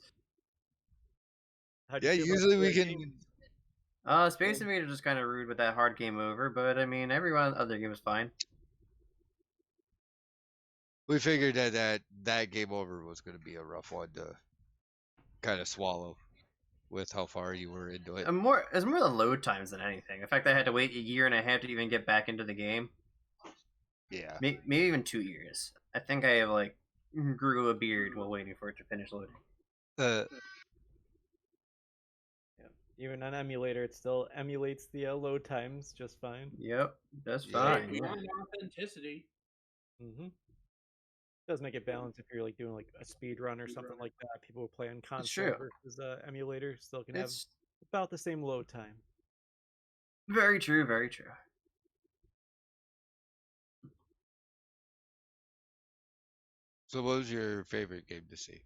How'd you Yeah, feel about usually the we game? can. Space Invaders was kind of rude with that hard game over, but I mean, every one other game was fine. We figured that game over was going to be a rough one to kind of swallow with how far you were into it. It's more the load times than anything. The fact that I had to wait 1.5 years to even get back into the game. Yeah. Maybe even 2 years. I think I have grew a beard while waiting for it to finish loading. Even on emulator, it still emulates the load times just fine. Yep, that's Yeah. fine. Yeah. Authenticity. Mm-hmm. Does make it balanced if you're doing a speed run or something like that. People who play on console true. versus emulator still can have It's about the same load time. very true, very true. So what was your favorite game to see?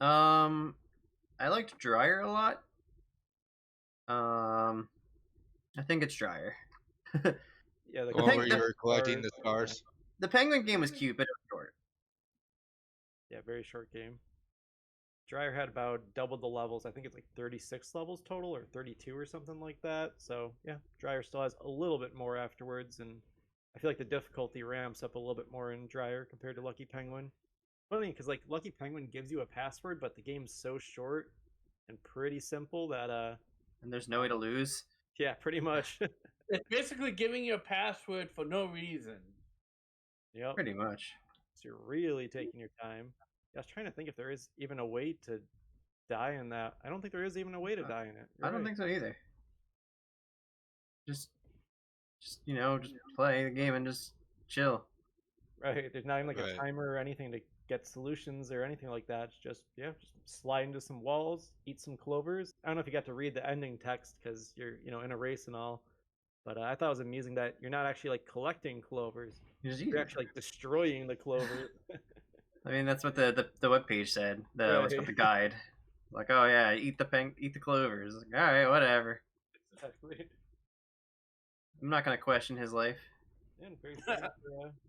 I liked Dryer a lot. I think it's Dryer. Yeah, The one where you were collecting the stars? The Penguin game was cute, but it was short. Yeah, very short game. Dryer had about double the levels. I think it's 36 levels total or 32 or something like that. So yeah, Dryer still has a little bit more afterwards, and I feel like the difficulty ramps up a little bit more in Dryer compared to Lucky Penguin. Funny, because Lucky Penguin gives you a password, but the game's so short and pretty simple that And there's no way to lose. yeah, pretty much. It's basically giving you a password for no reason. Yep. Pretty much. So you're really taking your time. I was trying to think if there is even a way to die in that. I don't think there is even a way to die in it. I don't think so either. Just just play the game and just chill. Right. There's not even like Right. a timer or anything to get solutions or anything like that. It's just just slide into some walls, eat some clovers. I don't know if you got to read the ending text because you're in a race and all, but I thought it was amusing that you're not actually like collecting clovers. You just eat You're it. actually like destroying the clovers. I mean, that's what the webpage said. What's with the guide? Like, oh yeah, eat the clovers. Like, all right, whatever. Exactly. I'm not gonna question his life. And very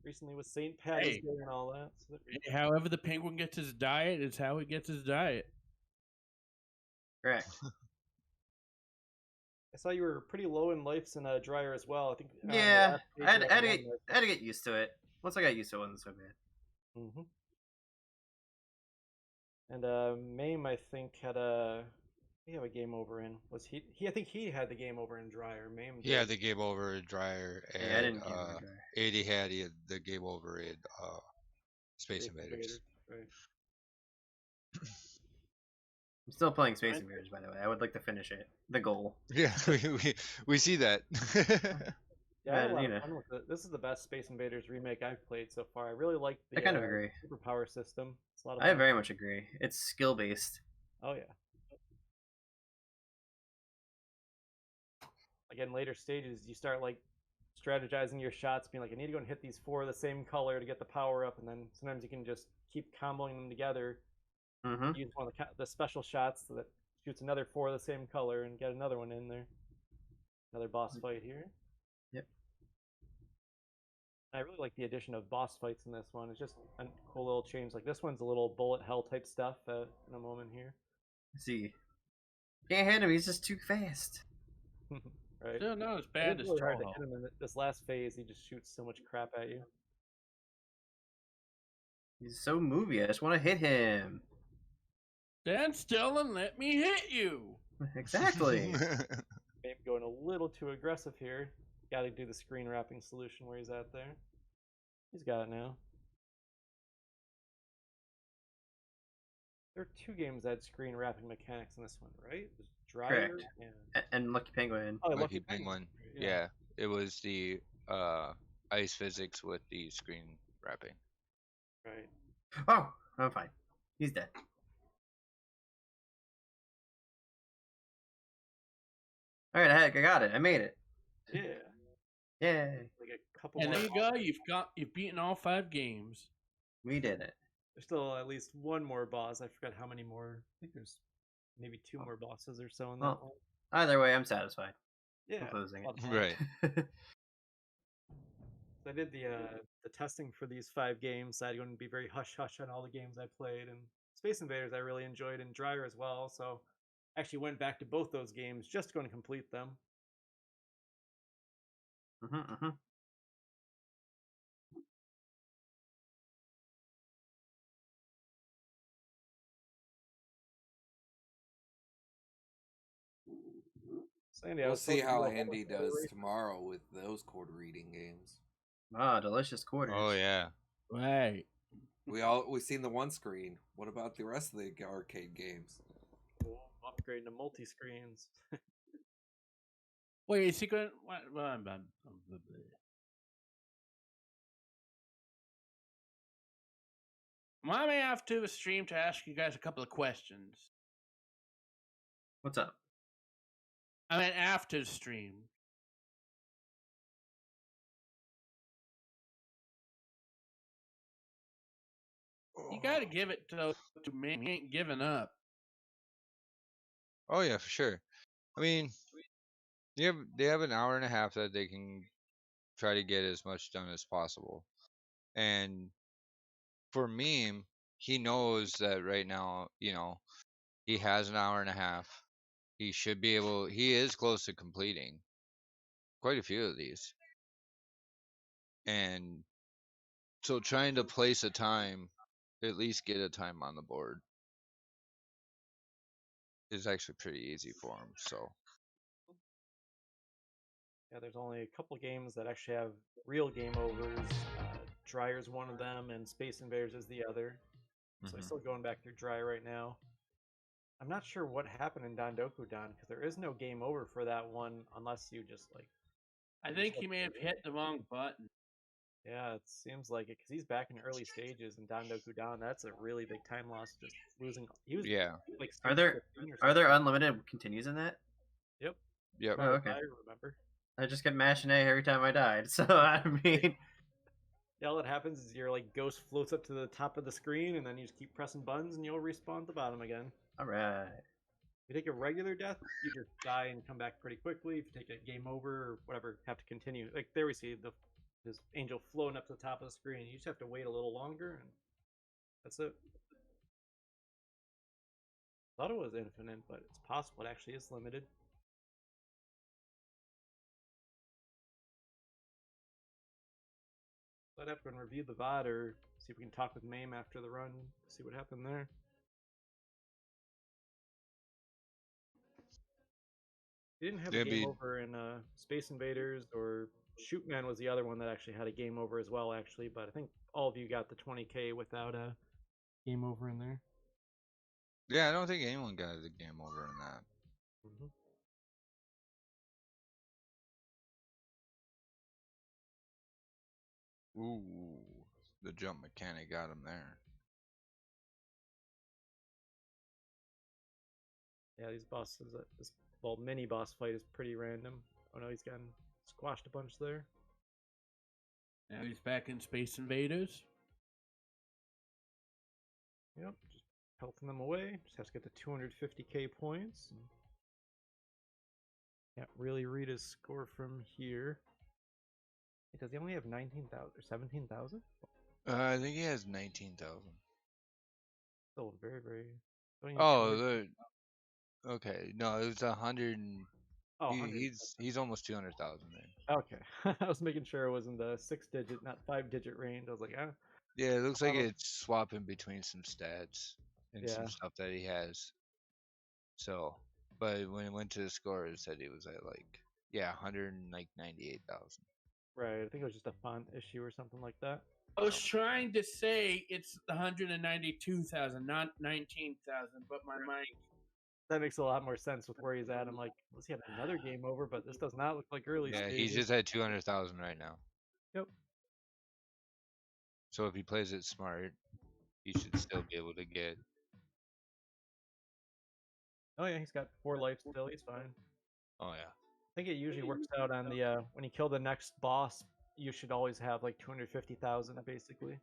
recently with St. Patty's Hey. Day and all that. So However the penguin gets his diet is how he gets his diet. Correct. I saw you were pretty low in lives in a dryer as well. I think. Yeah, I had to get used to it. Once I got used to it, it wasn't so bad. Mm-hmm. And Mame, I think, had he have a game over in. Was he? I think he had the game over in dryer. Mame. He had the game over in dryer, Yeah, I and didn't get it. 80 had the game over in Space Invaders. Right. I'm still playing Space Invaders, by the way. I would like to finish it. The goal. Yeah, we see that. Yeah, I had a Yeah, lot you know. of fun with it. This is the best Space Invaders remake I've played so far. I really like the I kind of agree. superpower system. It's a lot of I fun. very much agree. It's skill based. Oh yeah. Again, later stages, you start like strategizing your shots, being like, I need to go and hit these 4 of the same color to get the power up, and then sometimes you can just keep comboing them together. Mm-hmm. Use one of the special shots that shoots another 4 of the same color and get another one in there. Another boss fight here. Yep. I really like the addition of boss fights in this one. It's just a cool little change. Like this one's a little bullet hell type stuff in a moment here. See, can't hit him. He's just too fast. Right. Still not as bad It's as really hard to Toho. hit him in this last phase. He just shoots so much crap at you. He's so movie. I just want to hit him. Stand still and let me hit you. Exactly. Maybe going a little too aggressive here. Got to do the screen wrapping solution where he's at there. He's got it now. There are 2 games that had screen wrapping mechanics in this one, right? There's Dryer Correct. and And Lucky Penguin. oh, Lucky Penguin. Yeah, it was the ice physics with the screen wrapping. Right. Oh, I'm fine. He's dead. All right, I got it. I made it. Yeah. Yay. Like a couple And more. there you go. You've beaten all 5 games. We did it. There's still at least one more boss. I forgot how many more. I think there's maybe 2 more bosses or so in that Well, one. Either way, I'm satisfied. Yeah. I'm closing a lot it. of fun. Right. I did the testing for these 5 games. So I going to be very hush hush on all the games I played, and Space Invaders I really enjoyed, and Dryer as well. So I actually went back to both those games just to go and complete them. So Andy, I We'll was see told you how got one Andy more does story. tomorrow with those chord reading games. Ah, delicious quarters. Oh yeah. Right. We've seen the one screen. What about the rest of the arcade games? We'll upgrade to multi screens. Wait, is he going? I may have to stream to ask you guys a couple of questions. What's up? I mean, after the stream. You got to give it to me. He ain't giving up. Oh yeah, for sure. I mean, they have an hour and a half that they can try to get as much done as possible. And for Meme, he knows that right now, he has an hour and a half. He should be able. He is close to completing quite a few of these, and so trying to place a time, at least get a time on the board, is actually pretty easy for him. So Yeah, there's only a couple games that actually have real game overs. Dryer's one of them, and Space Invaders is the other. So I'm Mhm. still going back through Dryer right now. I'm not sure what happened in Dandoku Dan because there is no game over for that one unless you just like. I think he may have hit the wrong button. Yeah, it seems like it because he's back in early stages in Dandoku Dan. That's a really big time loss. Just losing. He was Yeah. like Are stage there 15 or are there something. unlimited continues in that? Yep. Yep. Oh, okay. I remember. I just kept mashing A every time I died. So I mean, Yeah, all that happens is your like ghost floats up to the top of the screen, and then you just keep pressing buttons, and you'll respawn at the bottom again. all right. If you take a regular death, you just die and come back pretty quickly. If you take a game over or whatever, have to continue. Like there we see this angel floating up to the top of the screen. You just have to wait a little longer, and that's it. Thought it was infinite, but it's possible it actually is limited. I'd have to go and review the VOD or see if we can talk with Mame after the run, see what happened there. He didn't have a It'd game be over in Space Invaders, or Shootman was the other one that actually had a game over as well, actually. But I think all of you got the 20K without a game over in there. yeah. I don't think anyone got the game over in that. Mm-hmm. Ooh, the jump mechanic got him there. Yeah, these bosses, this mini boss fight is pretty random. Oh no, he's gotten squashed a bunch there. Now he's back in Space Invaders. Yep, just pelting them away. Just has to get to 250K points. Can't really read his score from here. Does he only have 19,000 or 17,000? I think he has 19,000. Still very, very. Oh, okay. No, it was 100. Oh, He, 100. he's almost 200,000 there. Okay. I was making sure it was in the 6-digit, not 5-digit range. I was like, ah. Yeah, it looks like Probably- it's swapping between some stats and some Yeah. stuff that he has. So, but when it went to the score, it said he was at like 198,000. Right. I think it was just a font issue or something like that. I was trying to say it's 192,000, not 19,000, but my mind. That makes a lot more sense with where he's at. I'm like, does he have another game over? But this does not look like early Yeah, stages. he's just at 200,000 right now. Yep. So if he plays it smart, he should still be able to get. Oh yeah, he's got 4 life still. He's fine. Oh yeah. I think it usually works out on the when you kill the next boss, you should always have like 250,000 basically.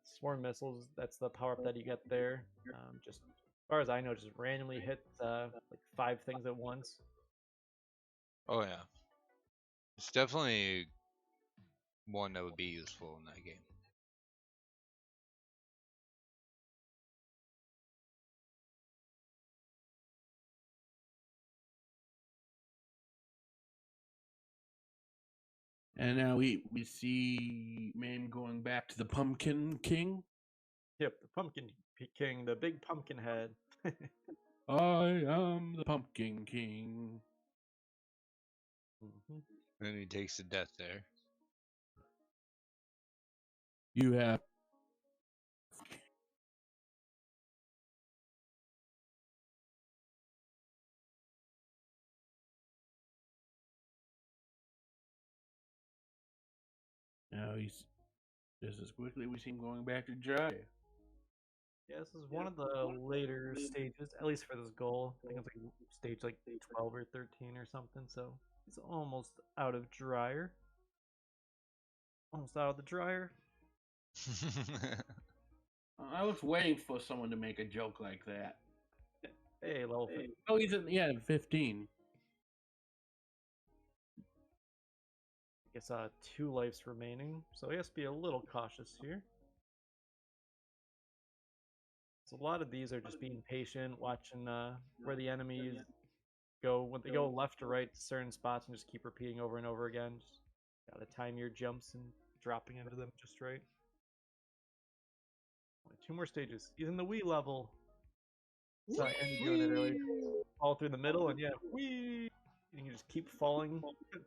Swarm missiles, that's the power up that you get there. Just as far as I know, just randomly hit like 5 things at once. Oh yeah. It's definitely one that would be useful in that game. And now we see Mame going back to the Pumpkin King. Yep, the Pumpkin King, the big pumpkin head. I am the Pumpkin King. Mhm. And he takes the death there. You have. Now he's just as quickly we see him going back to Jai. Yeah, this is one of the later stages, at least for this goal. I think it's like stage like 12 or 13 or something, so he's almost out of dryer. Almost out of the dryer. I was waiting for someone to make a joke like that. Hey, level 15. Oh, he's at 15. I guess 2 lives remaining, so he has to be a little cautious here. So a lot of these are just being patient, watching where the enemies go. When they go left or right to certain spots and just keep repeating over and over again. Just gotta time your jumps and dropping into them just right. Only 2 more stages. He's in the Wii level. Saw Andy doing it earlier. Fall through the middle, and yeah, whee! You can just keep falling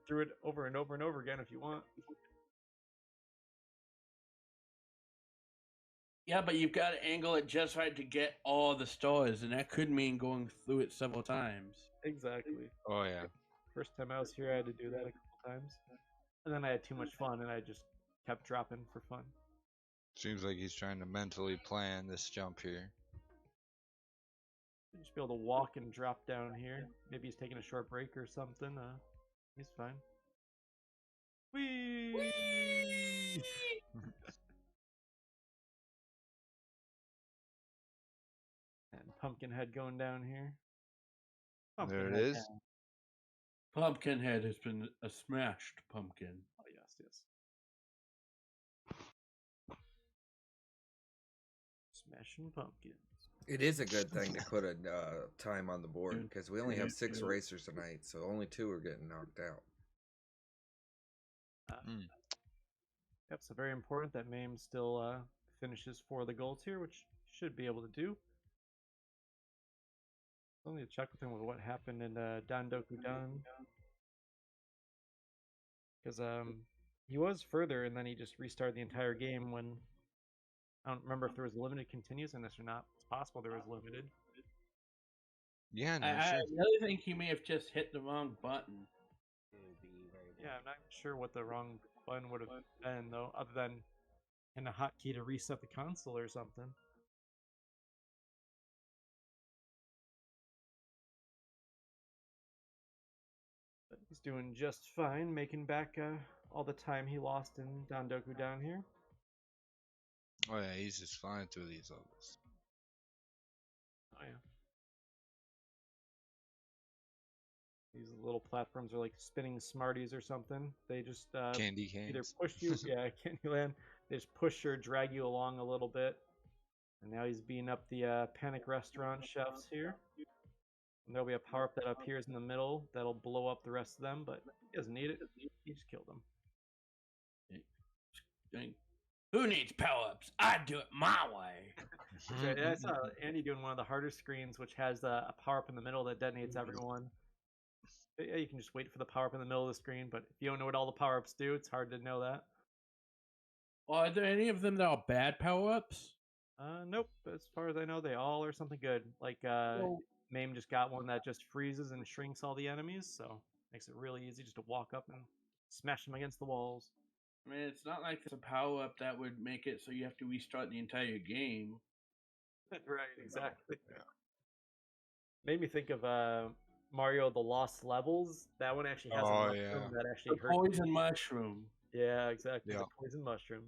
through it over and over and over again if you want. Yeah, but you've got to angle it just right to get all the stars, and that could mean going through it several times. Exactly. Oh yeah. First time I was here, I had to do that a couple times. And then I had too much fun, and I just kept dropping for fun. Seems like he's trying to mentally plan this jump here. Just be able to walk and drop down here. Maybe he's taking a short break or something. He's fine. Whee! And Pumpkinhead going down here. There it Pumpkinhead is. down. Pumpkinhead has been a smashed pumpkin. Oh yes, yes. Smashing pumpkins. It is a good thing to put a time on the board because we only have 6 racers tonight, so only 2 are getting knocked out. Yep, so very important that Mame still finishes for the golds here, which should be able to do. I'll need to check with him with what happened in Dandoku Dan. Because he was further and then he just restarted the entire game when I don't remember if there was limited continues in this or not. It's possible there was limited. Yeah, no, I sure. really think he may have just hit the wrong button. Yeah, I'm not sure what the wrong button would have been though, other than in a hotkey to reset the console or something. But he's doing just fine, making back all the time he lost in Dandoku down here. Oh yeah, he's just flying through these levels. Oh yeah. These little platforms are like spinning Smarties or something. They just Candy either canes. push you, yeah, Candyland. They just push or drag you along a little bit. And now he's beating up the Panic Restaurant chefs here. And there'll be a power up that appears in the middle that'll blow up the rest of them, but he doesn't need it. He just killed them. Who needs power-ups? I do it my way. Yeah, I saw Andy doing one of the harder screens, which has a power up in the middle that detonates everyone. But yeah, you can just wait for the power up in the middle of the screen, but if you don't know what all the power ups do, it's hard to know that. Well, are there any of them that are bad power-ups? Nope. As far as I know, they all are something good. Like Mame just got one that just freezes and shrinks all the enemies, so makes it really easy just to walk up and smash them against the walls. I mean, it's not like it's a power-up that would make it so you have to restart the entire game. Right, exactly. Yeah. Made me think of Mario the Lost Levels. That one actually has a mushroom that actually hurts. Poison mushroom. Yeah, exactly. Yeah. The poison mushroom.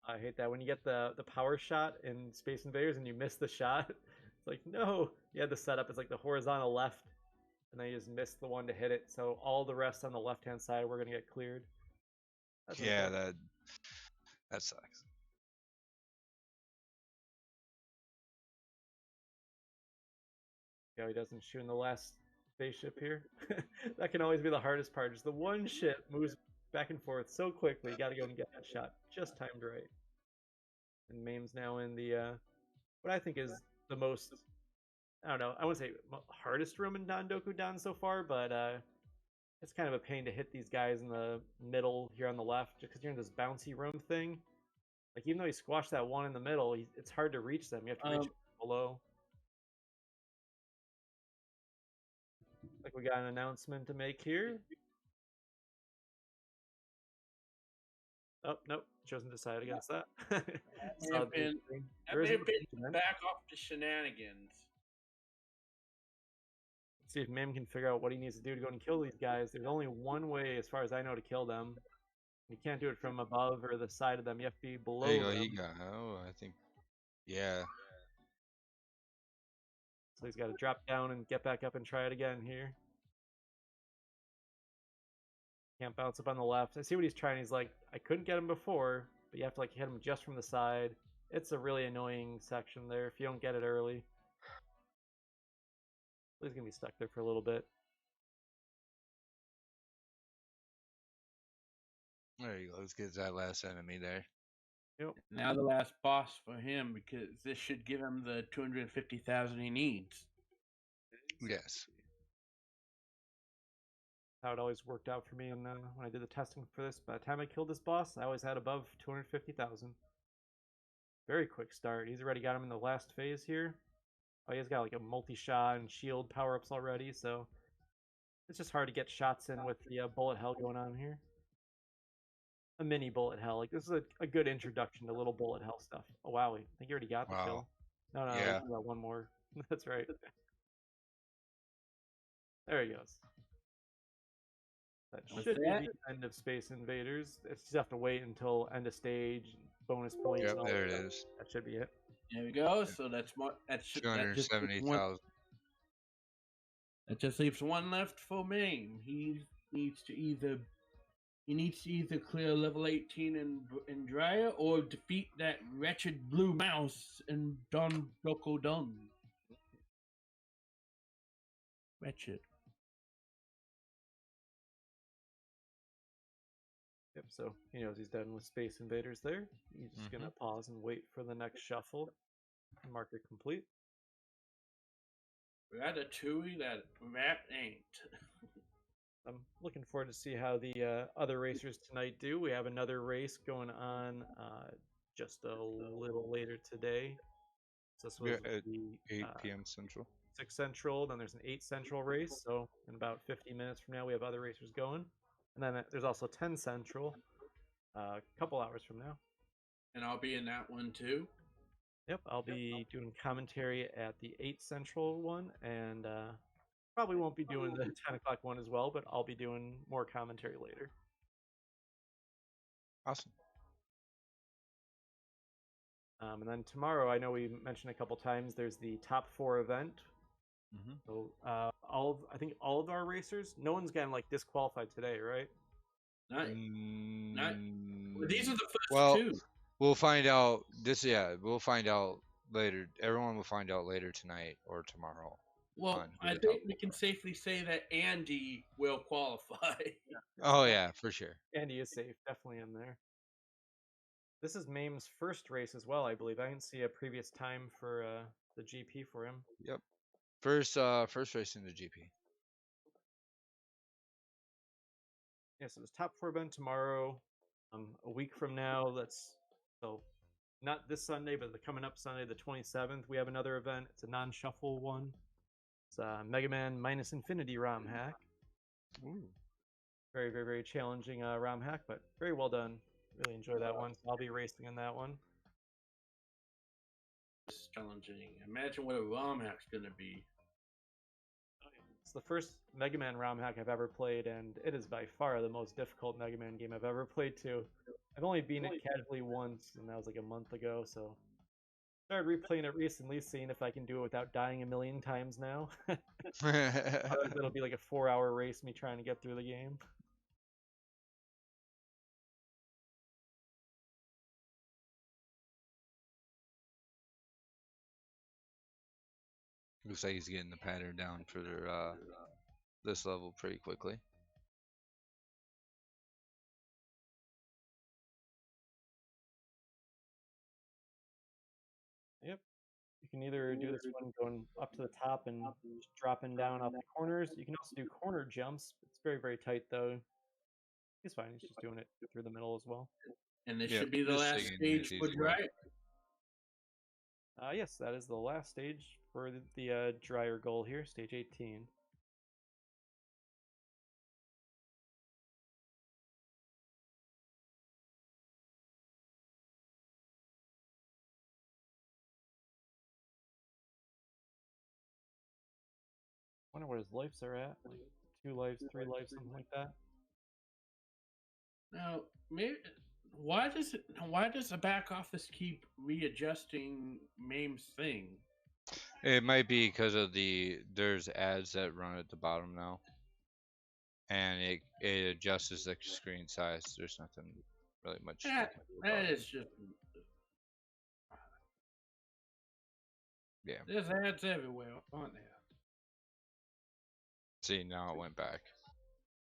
I hate that when you get the power shot in Space Invaders and you miss the shot. It's like, no, you had the setup. It's like the horizontal left, and then you just missed the one to hit it. So all the rest on the left-hand side, we're gonna get cleared. That's Yeah, okay. that sucks. Yeah, he doesn't shoot in the last spaceship here. That can always be the hardest part. Just the one ship moves back and forth so quickly. You got to go and get that shot just timed right. And Mame's now in the what I think is the most, I don't know, I wouldn't say hardest room in Dandoku Dan so far, but it's kind of a pain to hit these guys in the middle here on the left, just because you're in this bouncy room thing. Like, even though he squashed that one in the middle, it's hard to reach them. You have to reach below. Like, we got an announcement to make here. Oh, nope. Chosen to decide against that. That may have been back off to shenanigans. Let's see if Mim can figure out what he needs to do to go and kill these guys. There's only one way, as far as I know, to kill them. You can't do it from above or the side of them. You have to be below There you go. them. He got. Oh, I think. Yeah. So he's got to drop down and get back up and try it again here. Can't bounce up on the left. I see what he's trying. He's like, I couldn't get him before, but you have to like hit him just from the side. It's a really annoying section there if you don't get it early. He's gonna be stuck there for a little bit. There you go. Let's get that last enemy there. Yep. Now the last boss for him, because this should give him the 250,000 he needs. Yes. How it always worked out for me, and when I did the testing for this, by the time I killed this boss, I always had above 250,000. Very quick start. He's already got him in the last phase here. Oh, he's got like a multi-shot and shield power-ups already, so it's just hard to get shots in with the bullet hell going on here. A mini bullet hell. Like, this is a good introduction to little bullet hell stuff. Oh, wow. I think he already got the Wow. kill. No, Yeah. he's got one more. That's right. There he goes. That With should be that- the end of Space Invaders. It's just have to wait until end of stage, bonus points. Yep, and all there that it stuff. is. That should be it. There we go. So that's more. That just leaves one- 270,000. That just leaves one left for Mame. He needs to either clear level 18 in Dryer or defeat that wretched blue mouse in Don Doko Don. Wretched. Yep, so he knows he's done with Space Invaders there. He's just going to pause and wait for the next shuffle. Mark it complete. Ratatouille, that ain't. I'm looking forward to see how the other racers tonight do. We have another race going on just a little later today. So this was Yeah, at the 8 p.m. Central. 6 Central, then there's an 8 Central race. So in about 50 minutes from now, we have other racers going. And then there's also 10 Central a couple hours from now. And I'll be in that one too. Yep, I'll be doing commentary at the 8 Central one, and probably won't be doing the 10 o'clock one as well, but I'll be doing more commentary later. Awesome. And then tomorrow, I know we mentioned a couple times, there's the top 4 event. Mm-hmm. So I think all of our racers, no one's gotten like disqualified today, right? Not Mm, these are the first well, two. we'll find out. We'll find out later. Everyone will find out later tonight or tomorrow. Well, on who I the think top we can safely say that Andy will qualify. Oh yeah, for sure. Andy is safe, definitely in there. This is Mame's first race as well, I believe. I didn't see a previous time for the GP for him. Yep. First race in the GP. Yeah, so this top 4 event tomorrow. A week from now, so not this Sunday, but the coming up Sunday, the 27th, we have another event. It's a non-shuffle one. It's Mega Man minus Infinity ROM hack. Ooh. Very, very, very challenging ROM hack, but very well done. Really enjoy that one. So I'll be racing in that one. It's challenging. Imagine what a ROM hack's gonna be. It's the first Mega Man ROM hack I've ever played, and it is by far the most difficult Mega Man game I've ever played too. I've only beaten it casually once, and that was like a month ago, so started replaying it recently, seeing if I can do it without dying a million times now. Otherwise, it'll be like a 4-hour race, me trying to get through the game. Looks like he's getting the pattern down for this level pretty quickly. Yep. You can either do this one going up to the top and just dropping down off the corners. You can also do corner jumps. It's very, very tight though. He's fine. He's just doing it through the middle as well. And this Yep, should be the just last taking it stage easy for as well. Dryer. Yes, that is the last stage for the dryer goal here, stage 18. Wonder what his lives are at. Like 2 lives, 3 lives, something like that. Now, maybe why does the back office keep readjusting Mame's thing? It might be because of there's ads that run at the bottom now, and it adjusts the screen size. There's nothing really much. they That, can do about that it. is just. Yeah. There's ads everywhere, aren't there? See, now it went back.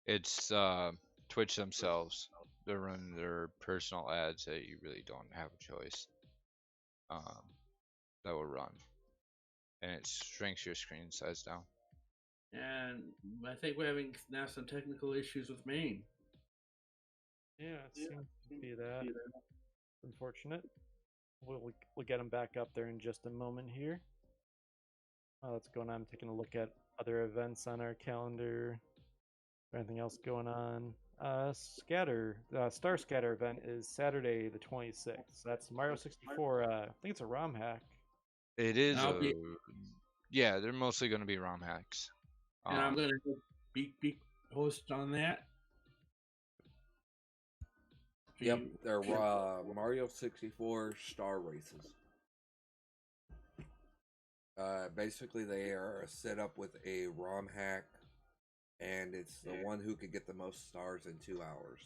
It's Twitch themselves. they're running their personal ads that you really don't have a choice. That will run, and it shrinks your screen size down. And I think we're having now some technical issues with Maine. Yeah, it seems to be that. Unfortunate. We'll get him back up there in just a moment here. While that's going on, I'm taking a look at other events on our calendar. Anything else going on? Star Scatter event is Saturday the 26th. That's Mario 64. I think it's a ROM hack. It is I'll be- yeah, they're mostly going to be ROM hacks. And I'm going to be host on that. Yep, they're Mario 64 Star Races. Basically, they are set up with a ROM hack, and it's the one who could get the most stars in 2 hours.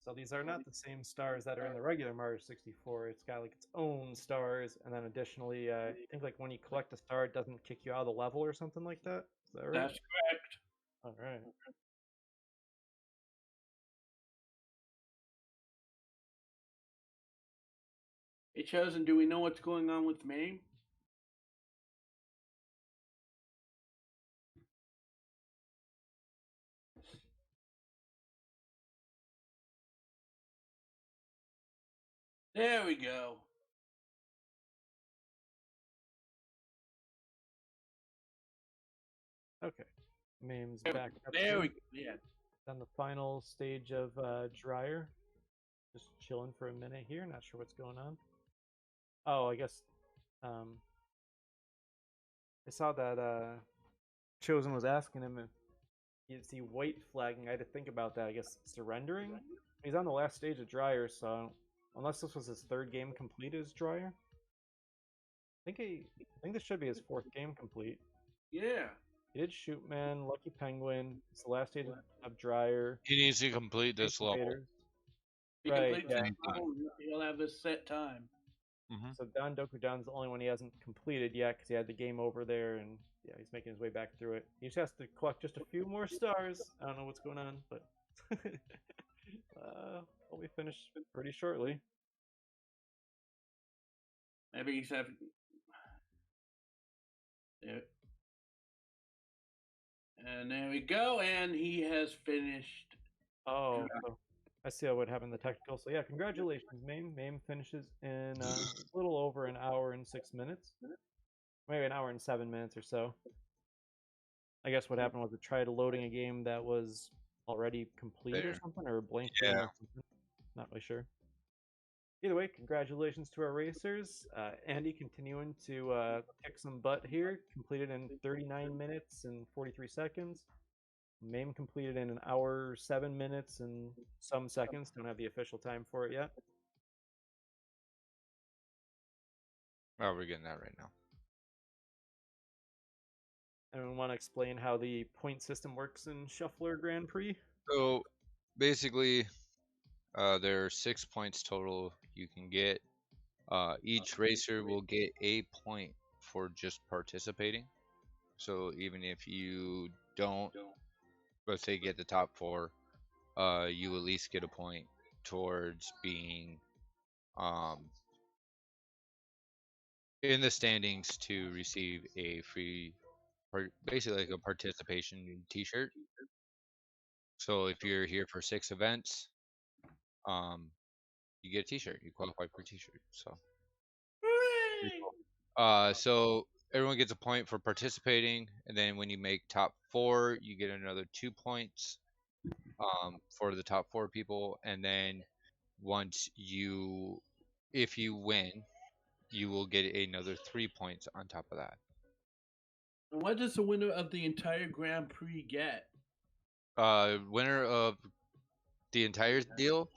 So these are not the same stars that are in the regular Mario 64. It's got like its own stars, and then additionally, I think like when you collect a star, it doesn't kick you out of the level or something like that. Is that right? That's correct. All right. Hey, Chosen, do we know what's going on with Maine? There we go. Okay. Mame's back up. There here. we go. Yeah. On the final stage of Dryer. Just chilling for a minute here. Not sure what's going on. Oh, I guess I saw that Chosen was asking him if you see white flagging. I had to think about that. I guess surrendering. He's on the last stage of Dryer, so unless this was his third game complete as Dryer, I think this should be his fourth game complete. Yeah. He did Shoot Man, Lucky Penguin. It's the last stage of Dryer. He needs to complete this Space level. Invaders. He Right, completes yeah. this level, he'll have a set time. So Don Dokudan's the only one he hasn't completed yet because he had the game over there, and yeah, he's making his way back through it. He just has to collect just a few more stars. I don't know what's going on, but we'll be finished pretty shortly. Maybe he's having. There. And there we go, and he has finished. Oh, so I see what happened in the technical. So yeah, congratulations, Mame. Mame finishes in a little over an hour and 6 minutes. Maybe an hour and 7 minutes or so. I guess what happened was it tried loading a game that was already complete or something, or a blank game or something. Not really sure. Either way, congratulations to our racers. Andy continuing to kick some butt here. Completed in 39 minutes and 43 seconds. Mame completed in an hour, 7 minutes, and some seconds. Don't have the official time for it yet. Oh, we're getting that right now. And we want to explain how the point system works in Shuffler Grand Prix. So basically, there are 6 points total you can get. Each racer will get a point for just participating. So even if you don't, let's say, get the top 4, you at least get a point towards being in the standings to receive a free, basically like a participation t-shirt. So if you're here for 6 events, you get a t-shirt. You qualify for a t-shirt. So so everyone gets a point for participating, and then when you make top 4, you get another 2 points for the top 4 people, and then if you win, you will get another 3 points on top of that. And what does the winner of the entire Grand Prix get? Winner of the entire deal.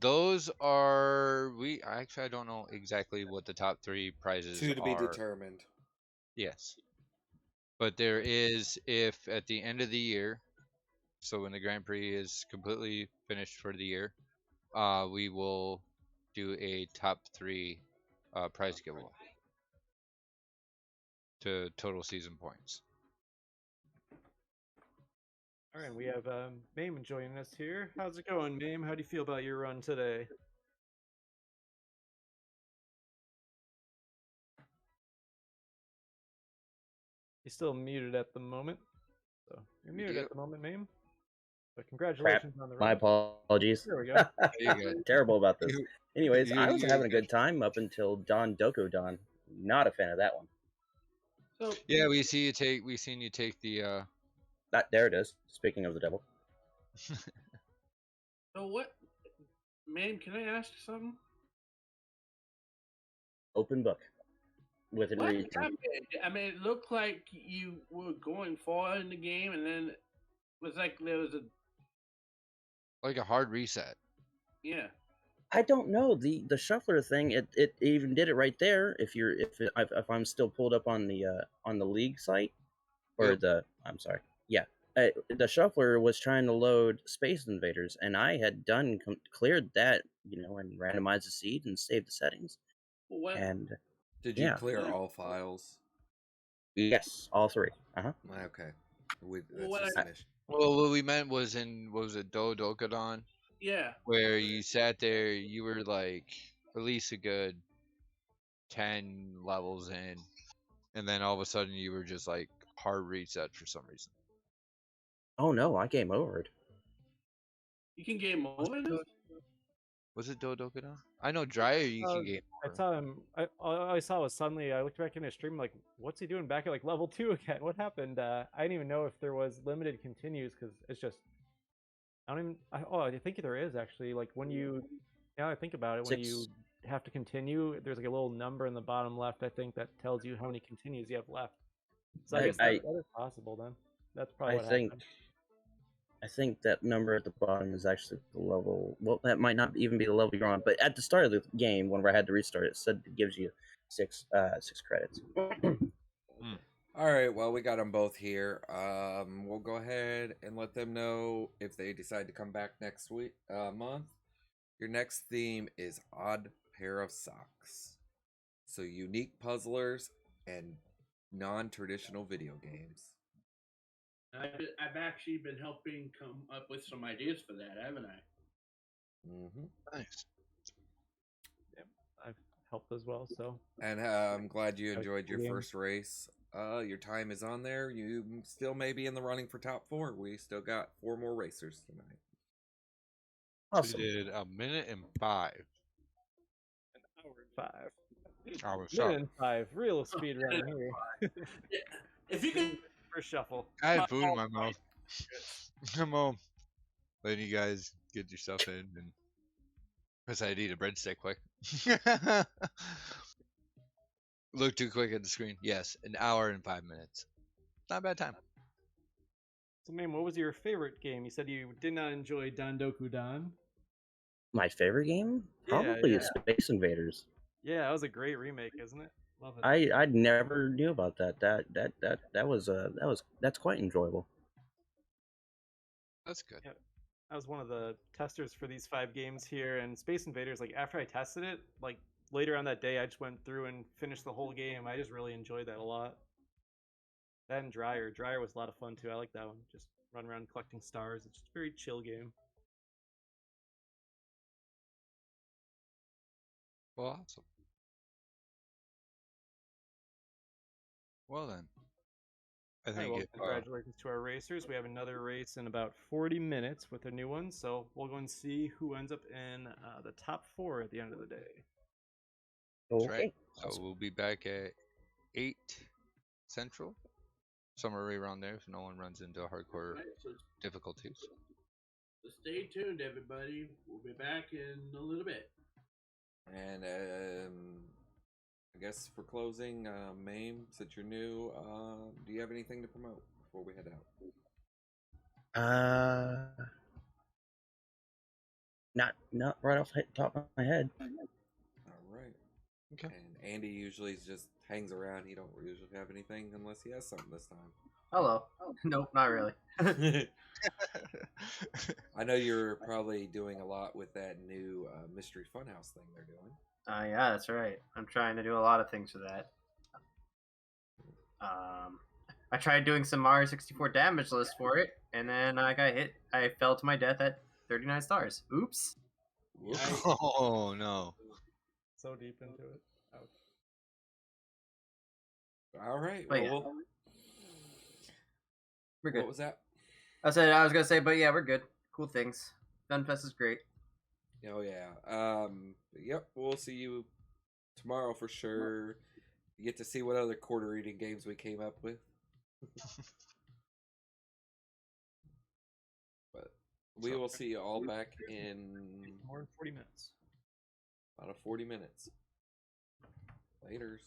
Those are I don't know exactly what the top 3 prizes are. To be determined. Yes. But there is, if at the end of the year, so when the Grand Prix is completely finished for the year, we will do a top 3 prize giveaway to total season points. All right, we have Mame joining us here. How's it going, Mame? How do you feel about your run today? He's still muted at the moment. So you're muted at the moment, Mame. But congratulations on the My run. apologies. There we go. There you go. Terrible about this. You- Anyways, I was you- having a good time up until Don Doko Don. Not a fan of that one. So Yeah, we seen you take the There it is. Speaking of the devil. so what, man? Can I ask you something? Open book. Within What reason. happened? I mean, it looked like you were going far in the game, and then it was like there was a like a hard reset. yeah. I don't know. The shuffler thing, it even did it right there. If I'm still pulled up on the league site or Yep. I'm sorry. Yeah. The shuffler was trying to load Space Invaders, and I had cleared that, and randomized the seed and saved the settings. Well, what? And Did you Yeah. clear all files? yes, all three. Okay. Well, That's what just I- an issue. Well, what we meant was in what was it, Dokadon, Yeah. where you sat there, you were like at least a good 10 levels in, and then all of a sudden you were just like hard reset for some reason. Oh no, I game overed. You can game over this? Was it Dokadon? I know Dryer you can game I over. saw him. All I saw was suddenly I looked back in his stream like, what's he doing back at like level 2 again? What happened? I didn't even know if there was limited continues because it's just I don't even. I think there is actually. Like when you now I think about it, when you have to continue, there's like a little number in the bottom left. I think that tells you how many continues you have left. So I guess that is possible then. That's probably what happened. I think that number at the bottom is actually the level. Well, that might not even be the level you're on, but at the start of the game, whenever I had to restart, it said it gives you six credits. All right, well, we got them both here. We'll go ahead and let them know if they decide to come back next month. Your next theme is Odd Pair of Socks. So unique puzzlers and non-traditional video games. I've actually been helping come up with some ideas for that, haven't I? Mm-hmm. Nice. I've helped as well. So And I'm glad you Like enjoyed your game. first race. Your time is on there. You still may be in the running for top 4. We still got 4 more racers tonight. Awesome. We did a minute and 5. an hour and 5. Hour Minute and 5. Real speed run here. If you can, First shuffle. I had food in my mouth. I'm home. Letting you guys get your stuff in, and because I'd eat a breadstick quick. Look too quick at the screen. Yes, an hour and 5 minutes. Not a bad time. So, man, what was your favorite game? You said you did not enjoy Dandoku Dan. My favorite game, Yeah, probably is Space Invaders. Yeah, that was a great remake, isn't it? Love it. I never knew about that. That's quite enjoyable. That's good. Yeah. I was one of the testers for these 5 games here, and Space Invaders, like, after I tested it, like, later on that day, I just went through and finished the whole game. I just really enjoyed that a lot. That and Dryer. Dryer was a lot of fun, too. I like that one. Just run around collecting stars. It's just a very chill game. Well, awesome. Well then, I All right, think well, if, congratulations to our racers. We have another race in about 40 minutes with a new one, so we'll go and see who ends up in the top 4 at the end of the day. that's Okay. right. So we'll be back at 8 Central, somewhere right around there, if no one runs into hardcore right, so difficulties. stay tuned, everybody. We'll be back in a little bit. And I guess for closing, Mame, since you're new, do you have anything to promote before we head out? Not right off the top of my head. All right. Okay. And Andy usually just hangs around. He don't usually have anything unless he has something this time. Hello. Nope, not really. I know you're probably doing a lot with that new Mystery Funhouse thing they're doing. Yeah, that's right. I'm trying to do a lot of things for that. I tried doing some Mario 64 damage list for it, and then I got hit. I fell to my death at 39 stars. Oops. Oh no. So deep into it. Ouch. All right. But Well, yeah. we'll- We're good. what was that? I was gonna say, but yeah, we're good. Cool things. Funfest is great. Oh yeah. Yep. We'll see you tomorrow for sure. You get to see what other quarter eating games we came up with. But we will see you all back in More than 40 minutes. about 40 minutes. Laters.